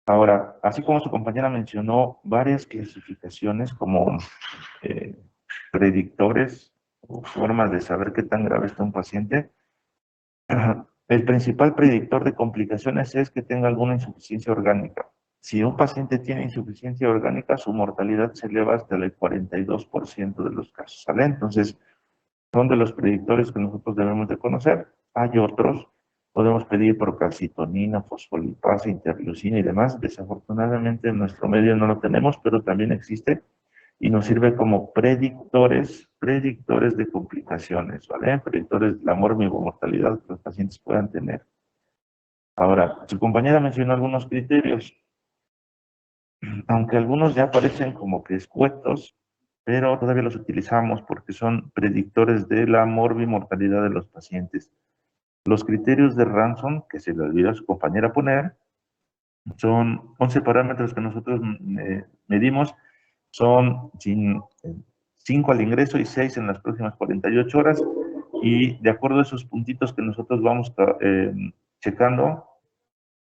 Ahora, así como su compañera mencionó varias clasificaciones como predictores o formas de saber qué tan grave está un paciente, el principal predictor de complicaciones es que tenga alguna insuficiencia orgánica. Si un paciente tiene insuficiencia orgánica, su mortalidad se eleva hasta el 42% de los casos, ¿sale? Entonces, son de los predictores que nosotros debemos de conocer. Hay otros, podemos pedir procalcitonina, fosfolipasa, interleucina y demás. Desafortunadamente en nuestro medio no lo tenemos, pero también existe y nos sirve como predictores de complicaciones, ¿vale? Predictores de la mortalidad que los pacientes puedan tener. Ahora, su compañera mencionó algunos criterios, aunque algunos ya parecen como que escuetos, pero todavía los utilizamos porque son predictores de la morbimortalidad de los pacientes. Los criterios de Ransom, que se le olvidó a su compañera poner, son 11 parámetros que nosotros medimos, son 5 al ingreso y 6 en las próximas 48 horas, y de acuerdo a esos puntitos que nosotros vamos checando,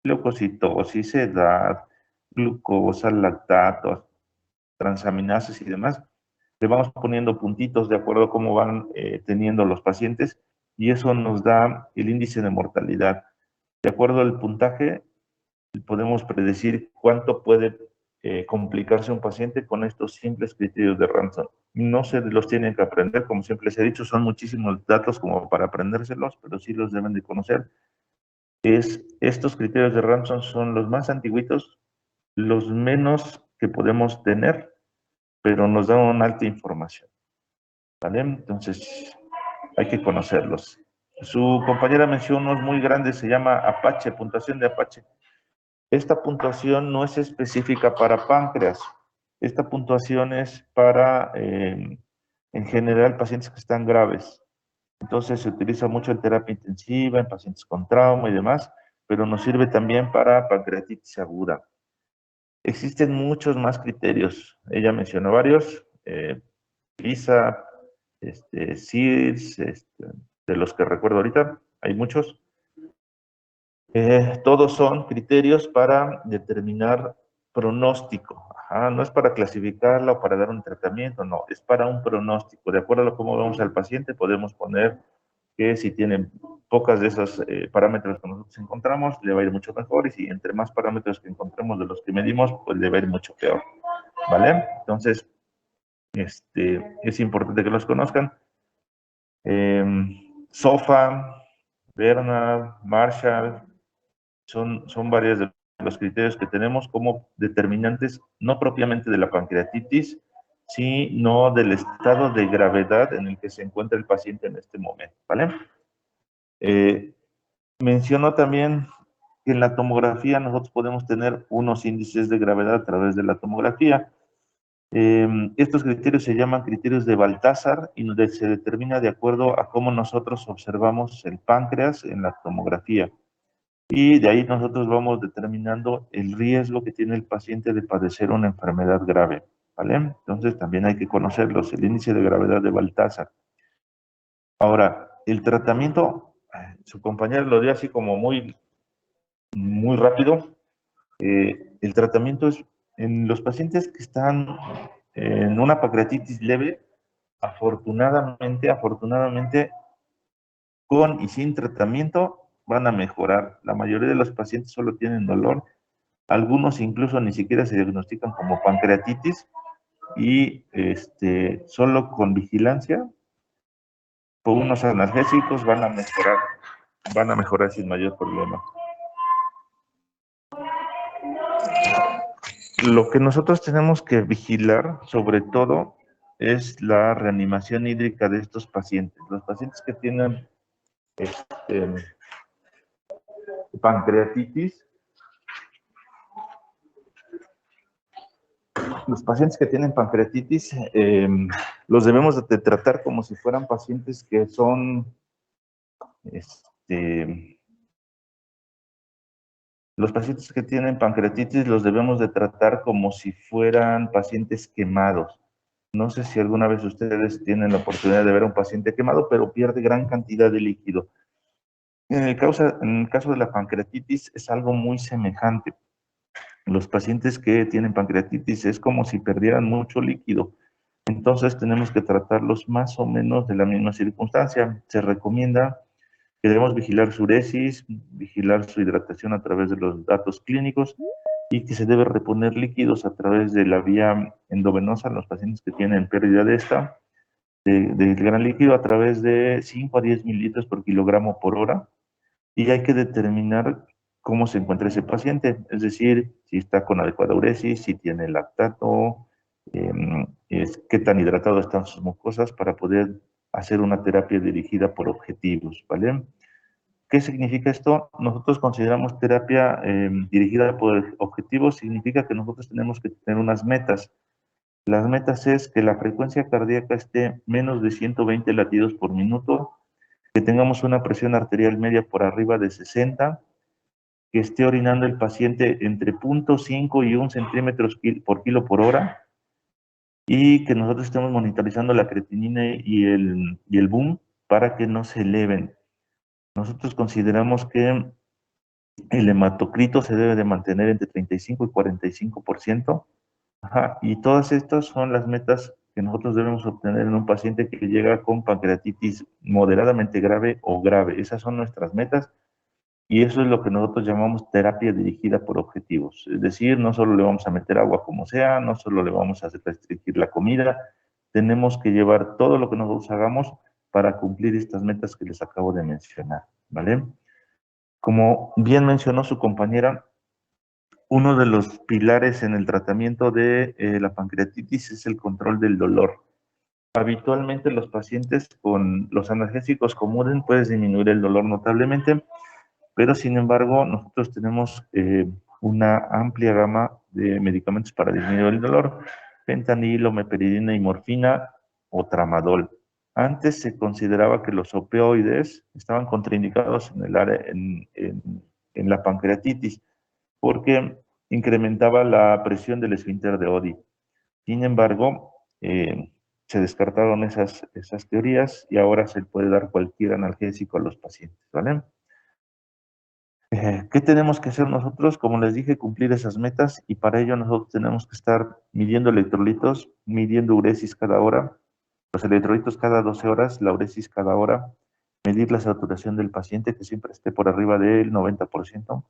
leucocitosis, edad, glucosa, lactatos, transaminases y demás, le vamos poniendo puntitos de acuerdo a cómo van teniendo los pacientes, y eso nos da el índice de mortalidad. De acuerdo al puntaje, podemos predecir cuánto puede complicarse un paciente con estos simples criterios de Ransom. No se los tienen que aprender, como siempre les he dicho, son muchísimos datos como para aprendérselos, pero sí los deben de conocer. Estos criterios de Ransom son los más antiguitos, los menos que podemos tener, pero nos dan una alta información, ¿vale? Entonces, hay que conocerlos. Su compañera mencionó unos muy grandes, se llama Apache, puntuación de Apache. Esta puntuación no es específica para páncreas. Esta puntuación es para, en general, pacientes que están graves. Entonces se utiliza mucho en terapia intensiva, en pacientes con trauma y demás, pero nos sirve también para pancreatitis aguda. Existen muchos más criterios. Ella mencionó varios, PISA, SIRS, de los que recuerdo ahorita, hay muchos. Todos son criterios para determinar pronóstico. Ajá, no es para clasificarla o para dar un tratamiento, no, es para un pronóstico. De acuerdo a cómo vemos al paciente, podemos poner que si tienen pocas de esos parámetros que nosotros encontramos, le va a ir mucho mejor, y si entre más parámetros que encontremos de los que medimos, pues le va a ir mucho peor. ¿Vale? Entonces, es importante que los conozcan. SOFA, Bernard, Marshall, son varios de los criterios que tenemos como determinantes, no propiamente de la pancreatitis, sino del estado de gravedad en el que se encuentra el paciente en este momento, ¿vale? Menciono también que en la tomografía nosotros podemos tener unos índices de gravedad a través de la tomografía. Estos criterios se llaman criterios de Baltazar y se determina de acuerdo a cómo nosotros observamos el páncreas en la tomografía. Y de ahí nosotros vamos determinando el riesgo que tiene el paciente de padecer una enfermedad grave, ¿vale? Entonces también hay que conocerlos, el índice de gravedad de Baltazar. Ahora, el tratamiento, su compañero lo dio así como muy rápido. El tratamiento es, en los pacientes que están en una pancreatitis leve, afortunadamente, con y sin tratamiento van a mejorar. La mayoría de los pacientes solo tienen dolor, algunos incluso ni siquiera se diagnostican como pancreatitis, y solo con vigilancia, con unos analgésicos van a mejorar sin mayor problema. Lo que nosotros tenemos que vigilar, sobre todo, es la reanimación hídrica de estos pacientes. Los pacientes que tienen pancreatitis, los debemos de tratar como si fueran pacientes que son, los pacientes que tienen pancreatitis los debemos de tratar como si fueran pacientes quemados. No sé si alguna vez ustedes tienen la oportunidad de ver a un paciente quemado, pero pierde gran cantidad de líquido. En el caso de la pancreatitis es algo muy semejante. Los pacientes que tienen pancreatitis es como si perdieran mucho líquido. Entonces tenemos que tratarlos más o menos de la misma circunstancia. Se recomienda que debemos vigilar su uresis, vigilar su hidratación a través de los datos clínicos, y que se debe reponer líquidos a través de la vía endovenosa en los pacientes que tienen pérdida del gran líquido, a través de 5 a 10 mililitros por kilogramo por hora, y hay que determinar cómo se encuentra ese paciente, es decir, si está con adecuada uresis, si tiene lactato, qué tan hidratado están sus mucosas, para poder hacer una terapia dirigida por objetivos, ¿vale? ¿Qué significa esto? Nosotros consideramos terapia dirigida por objetivos, significa que nosotros tenemos que tener unas metas. Las metas es que la frecuencia cardíaca esté menos de 120 latidos por minuto, que tengamos una presión arterial media por arriba de 60, que esté orinando el paciente entre 0.5 y 1 centímetros por kilo por hora, y que nosotros estemos monitorizando la creatinina y el boom para que no se eleven. Nosotros consideramos que el hematocrito se debe de mantener entre 35 y 45%. Ajá, y todas estas son las metas que nosotros debemos obtener en un paciente que llega con pancreatitis moderadamente grave o grave. Esas son nuestras metas y eso es lo que nosotros llamamos terapia dirigida por objetivos. Es decir, no solo le vamos a meter agua como sea, no solo le vamos a restringir la comida, tenemos que llevar todo lo que nosotros hagamos para cumplir estas metas que les acabo de mencionar, ¿vale? Como bien mencionó su compañera, uno de los pilares en el tratamiento de la pancreatitis es el control del dolor. Habitualmente los pacientes con los analgésicos comunes pueden disminuir el dolor notablemente, pero sin embargo nosotros tenemos una amplia gama de medicamentos para disminuir el dolor: fentanilo, meperidina y morfina o tramadol. Antes se consideraba que los opioides estaban contraindicados en el área, en la pancreatitis, porque incrementaba la presión del esfínter de Oddi. Sin embargo, se descartaron esas teorías y ahora se puede dar cualquier analgésico a los pacientes, ¿vale? ¿Qué tenemos que hacer nosotros? Como les dije, cumplir esas metas, y para ello nosotros tenemos que estar midiendo electrolitos, midiendo uresis cada hora, los electrolitos cada 12 horas, la uresis cada hora, medir la saturación del paciente, que siempre esté por arriba del 90%,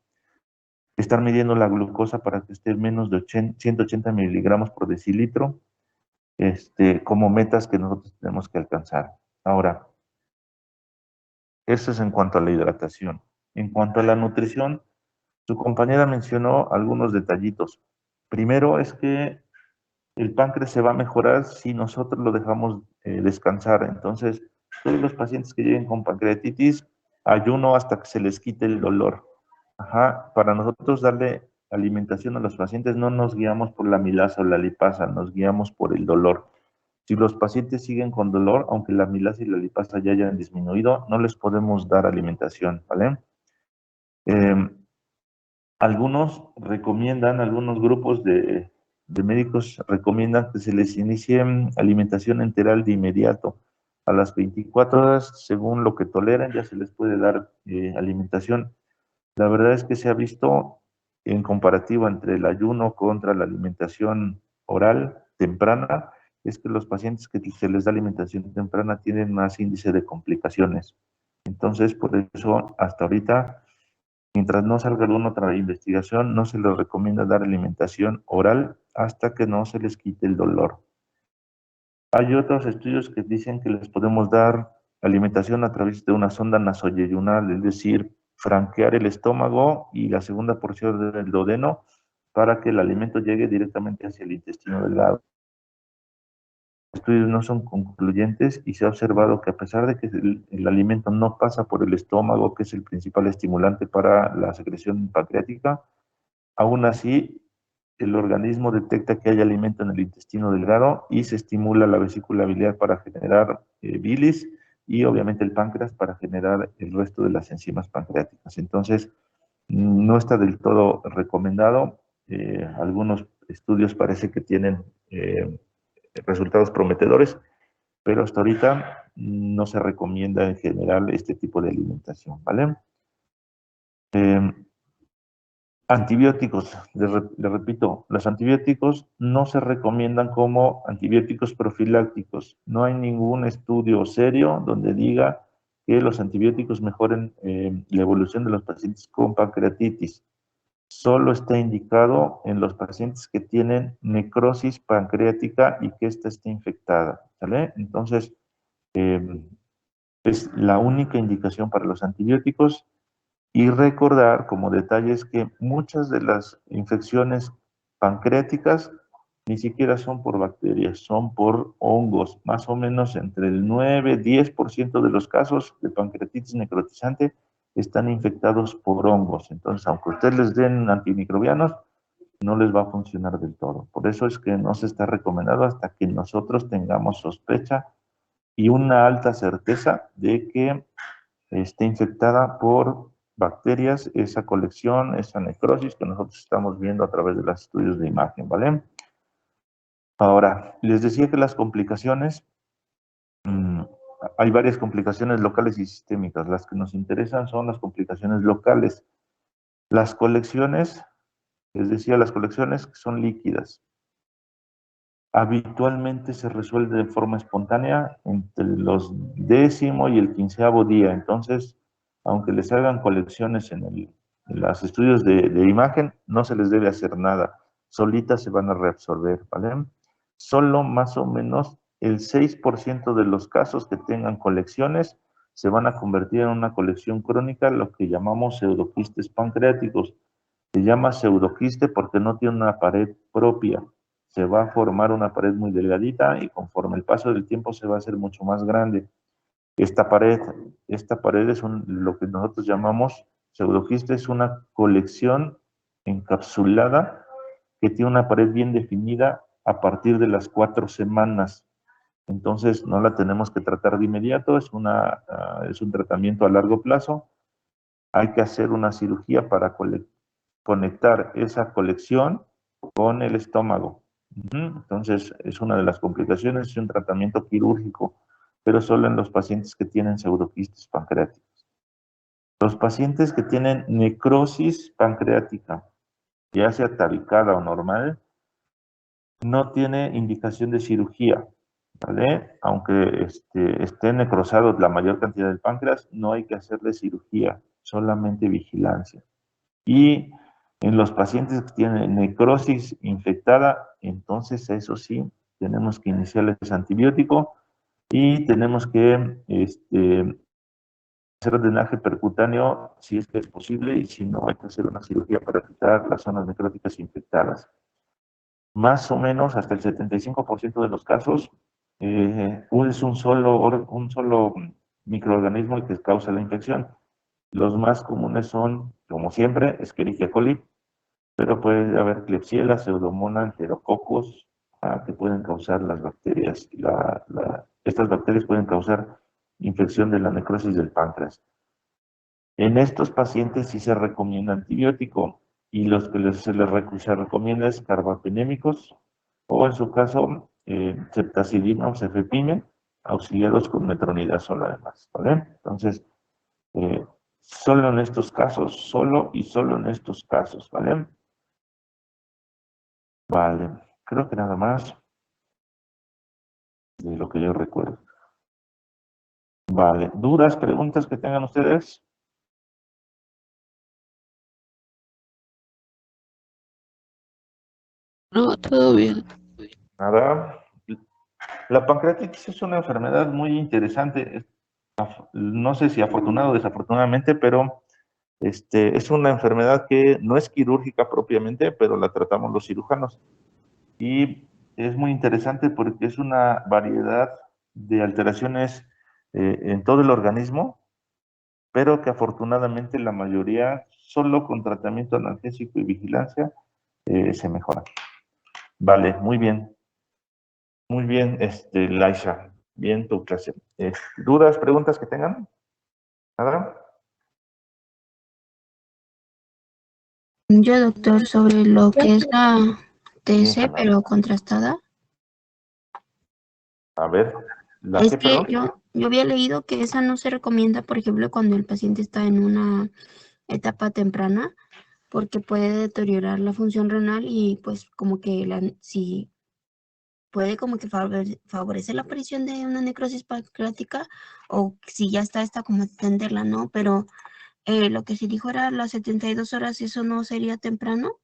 estar midiendo la glucosa para que esté menos de 180 miligramos por decilitro, como metas que nosotros tenemos que alcanzar. Ahora, eso es en cuanto a la hidratación. En cuanto a la nutrición, su compañera mencionó algunos detallitos. Primero es que el páncreas se va a mejorar si nosotros lo dejamos descansar. Entonces, todos los pacientes que lleguen con pancreatitis, ayuno hasta que se les quite el dolor. Ajá, para nosotros darle alimentación a los pacientes no nos guiamos por la amilasa o la lipasa, nos guiamos por el dolor. Si los pacientes siguen con dolor, aunque la amilasa y la lipasa ya hayan disminuido, no les podemos dar alimentación, ¿vale? Algunos grupos de médicos recomiendan que se les inicie alimentación enteral de inmediato. A las 24 horas, según lo que toleren, ya se les puede dar alimentación. La verdad es que se ha visto en comparativo entre el ayuno contra la alimentación oral temprana, es que los pacientes que se les da alimentación temprana tienen más índice de complicaciones. Entonces, por eso, hasta ahorita, mientras no salga alguna otra investigación, no se les recomienda dar alimentación oral hasta que no se les quite el dolor. Hay otros estudios que dicen que les podemos dar alimentación a través de una sonda nasoyeyunal, es decir, franquear el estómago y la segunda porción del duodeno para que el alimento llegue directamente hacia el intestino delgado. Los estudios no son concluyentes y se ha observado que a pesar de que el alimento no pasa por el estómago, que es el principal estimulante para la secreción pancreática, aún así el organismo detecta que hay alimento en el intestino delgado y se estimula la vesícula biliar para generar bilis, y obviamente el páncreas para generar el resto de las enzimas pancreáticas. Entonces, no está del todo recomendado. Algunos estudios parece que tienen resultados prometedores, pero hasta ahorita no se recomienda en general este tipo de alimentación, ¿vale? Antibióticos, le repito, los antibióticos no se recomiendan como antibióticos profilácticos. No hay ningún estudio serio donde diga que los antibióticos mejoren la evolución de los pacientes con pancreatitis. Solo está indicado en los pacientes que tienen necrosis pancreática y que ésta esté infectada, ¿sale? Entonces, es la única indicación para los antibióticos. Y recordar como detalles que muchas de las infecciones pancreáticas ni siquiera son por bacterias, son por hongos. Más o menos entre el 9-10% de los casos de pancreatitis necrotizante están infectados por hongos. Entonces, aunque ustedes les den antimicrobianos, no les va a funcionar del todo. Por eso es que no se está recomendado hasta que nosotros tengamos sospecha y una alta certeza de que esté infectada por bacterias, esa colección, esa necrosis que nosotros estamos viendo a través de los estudios de imagen, ¿vale? Ahora, les decía que las complicaciones, hay varias complicaciones locales y sistémicas. Las que nos interesan son las complicaciones locales. Las colecciones, les decía, las colecciones son líquidas. Habitualmente se resuelve de forma espontánea entre los 10º y el 15º día. Entonces, aunque les hagan colecciones en los estudios de imagen, no se les debe hacer nada. Solitas se van a reabsorber, ¿vale? Solo más o menos el 6% de los casos que tengan colecciones se van a convertir en una colección crónica, lo que llamamos pseudoquistes pancreáticos. Se llama pseudoquiste porque no tiene una pared propia. Se va a formar una pared muy delgadita y conforme el paso del tiempo se va a hacer mucho más grande. Esta pared es lo que nosotros llamamos pseudoquiste, es una colección encapsulada que tiene una pared bien definida a partir de las 4 semanas. Entonces no la tenemos que tratar de inmediato, es un tratamiento a largo plazo. Hay que hacer una cirugía para conectar esa colección con el estómago. Entonces, es una de las complicaciones, es un tratamiento quirúrgico, pero solo en los pacientes que tienen pseudoquistes pancreáticos. Los pacientes que tienen necrosis pancreática, ya sea tabicada o normal, no tiene indicación de cirugía, ¿vale? Aunque esté necrosado la mayor cantidad del páncreas, no hay que hacerle cirugía, solamente vigilancia. Y en los pacientes que tienen necrosis infectada, entonces eso sí, tenemos que iniciarles antibiótico y tenemos que hacer drenaje percutáneo si es que es posible y si no hay que hacer una cirugía para quitar las zonas necróticas infectadas. Más o menos hasta el 75% de los casos es un solo microorganismo el que causa la infección. Los más comunes son, como siempre, Escherichia coli, pero puede haber Klebsiella, Pseudomonas, Enterococos, que pueden causar las bacterias. Estas bacterias pueden causar infección de la necrosis del páncreas. En estos pacientes sí se recomienda antibiótico y los que se recomienda es carbapenémicos o en su caso ceftazidima o cefepime auxiliados con metronidazol además, ¿vale? Entonces, solo en estos casos, solo y solo en estos casos, ¿vale? Vale, creo que nada más de lo que yo recuerdo. Vale, ¿dudas, preguntas que tengan ustedes? No, todo bien. Nada. La pancreatitis es una enfermedad muy interesante. No sé si afortunado o desafortunadamente, pero es una enfermedad que no es quirúrgica propiamente, pero la tratamos los cirujanos. Y es muy interesante porque es una variedad de alteraciones en todo el organismo, pero que afortunadamente la mayoría, solo con tratamiento analgésico y vigilancia, se mejora. Vale, muy bien, Laisha, bien tu clase. ¿Dudas, preguntas que tengan? ¿Nada? Yo, doctor, sobre lo que es la Bien, TS, Hanna. pero contrastada. A ver, ¿la Es qué, que perdón? yo había leído que esa no se recomienda, por ejemplo, cuando el paciente está en una etapa temprana, porque puede deteriorar la función renal y pues como que si puede como que favorecer la aparición de una necrosis pancreática o si ya está como atenderla, ¿no? Pero lo que se dijo era las 72 horas, ¿eso no sería temprano?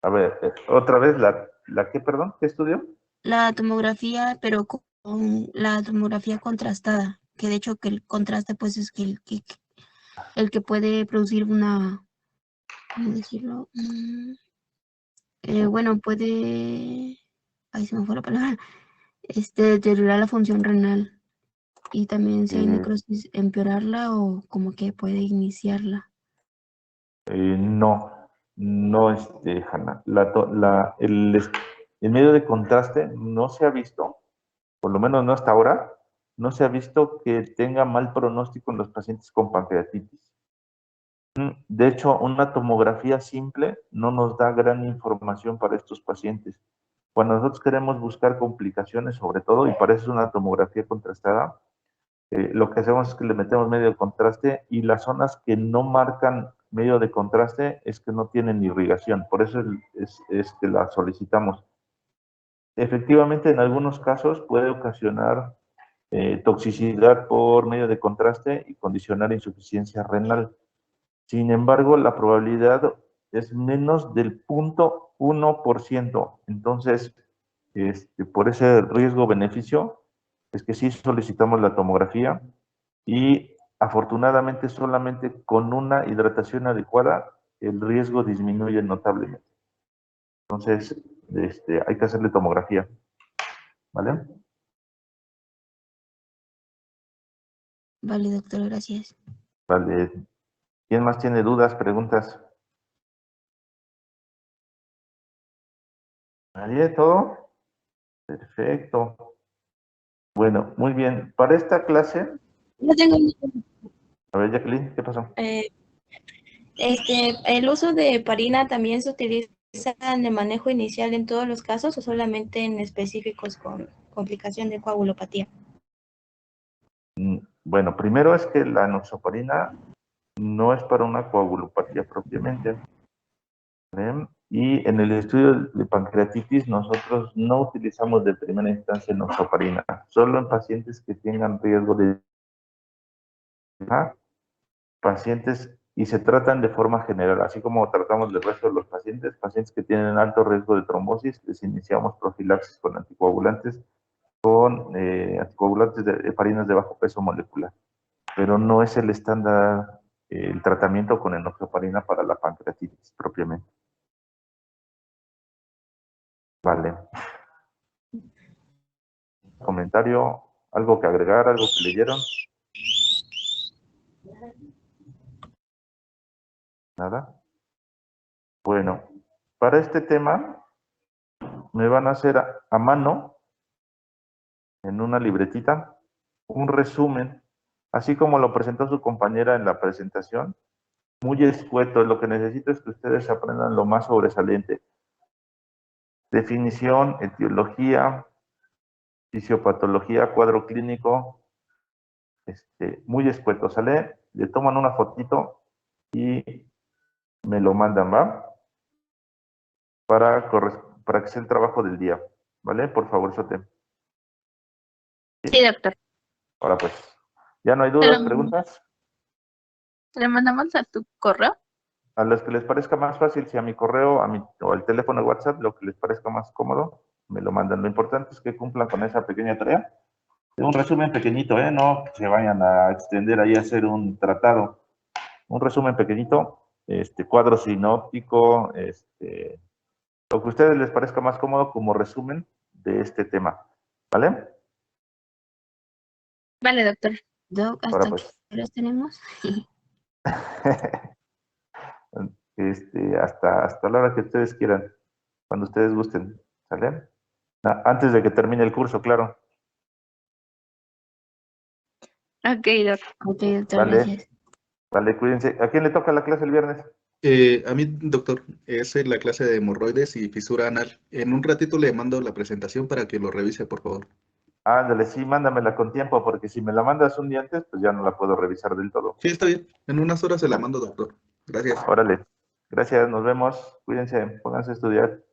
A ver, otra vez, ¿la qué, perdón? ¿Qué estudió? La tomografía, pero con la tomografía contrastada, que de hecho que el contraste pues es que el que puede producir una, ¿cómo decirlo? Bueno, puede, ahí se me fue la palabra, deteriorar la función renal. Y también si hay Eh, necrosis, empeorarla o como que puede iniciarla. No, no, Hanna. El medio de contraste no se ha visto, por lo menos no hasta ahora, no se ha visto que tenga mal pronóstico en los pacientes con pancreatitis. De hecho, una tomografía simple no nos da gran información para estos pacientes. Cuando nosotros queremos buscar complicaciones, sobre todo, y para eso es una tomografía contrastada, lo que hacemos es que le metemos medio de contraste y las zonas que no marcan medio de contraste es que no tienen irrigación, por eso es que la solicitamos. Efectivamente, en algunos casos puede ocasionar toxicidad por medio de contraste y condicionar insuficiencia renal. Sin embargo, la probabilidad es menos del 0.1%. Entonces, por ese riesgo-beneficio, es que sí solicitamos la tomografía y afortunadamente solamente con una hidratación adecuada el riesgo disminuye notablemente. Entonces, hay que hacerle tomografía, ¿vale? Vale, doctor, gracias. Vale. ¿Quién más tiene dudas, preguntas? ¿Nadie? ¿Todo? Perfecto. Bueno, muy bien. Para esta clase, Yo tengo a ver, Jacqueline, ¿qué pasó? ¿El uso de heparina también se utiliza en el manejo inicial en todos los casos o solamente en específicos con complicación de coagulopatía? Bueno, primero es que la enoxaparina no es para una coagulopatía propiamente, ¿vale? Y en el estudio de pancreatitis nosotros no utilizamos de primera instancia enoxaparina, solo en pacientes que tengan riesgo de pacientes y se tratan de forma general, así como tratamos del resto de los pacientes, pacientes que tienen alto riesgo de trombosis, les iniciamos profilaxis con anticoagulantes, anticoagulantes de heparinas de bajo peso molecular, pero no es el estándar el tratamiento con enoxaparina para la pancreatitis propiamente. Vale. Comentario, algo que agregar, algo que leyeron. Nada. Bueno, para este tema me van a hacer a mano, en una libretita, un resumen, así como lo presentó su compañera en la presentación, muy escueto. Lo que necesito es que ustedes aprendan lo más sobresaliente. Definición, etiología, fisiopatología, cuadro clínico, muy escueto, ¿sale? Le toman una fotito y me lo mandan, ¿va? Para que sea el trabajo del día, ¿vale? Por favor, Sote. Sí, doctor. Ahora pues, ¿ya no hay ¿Te dudas, lo, preguntas? te lo mandamos a tu correo? A los que les parezca más fácil, si a mi correo o al teléfono de WhatsApp, lo que les parezca más cómodo, me lo mandan. Lo importante es que cumplan con esa pequeña tarea. Un resumen pequeñito, ¿eh? No se vayan a extender ahí a hacer un tratado. Un resumen pequeñito, cuadro sinóptico, lo que a ustedes les parezca más cómodo como resumen de este tema, ¿vale? Vale, doctor. Doc, Ahora ¿hasta qué pues, horas tenemos? hasta la hora que ustedes quieran, cuando ustedes gusten, ¿sale? Antes de que termine el curso, claro. Ok, doctor. Ok, doctor, Vale, gracias. vale, cuídense. ¿A quién le toca la clase el viernes? A mí, doctor, es en la clase de hemorroides y fisura anal. En un ratito le mando la presentación para que lo revise, por favor. Ándale, sí, mándamela con tiempo, porque si me la mandas un día antes, pues ya no la puedo revisar del todo. Sí, está bien. En unas horas se la mando, doctor. Gracias. Órale. Gracias, nos vemos. Cuídense, pónganse a estudiar.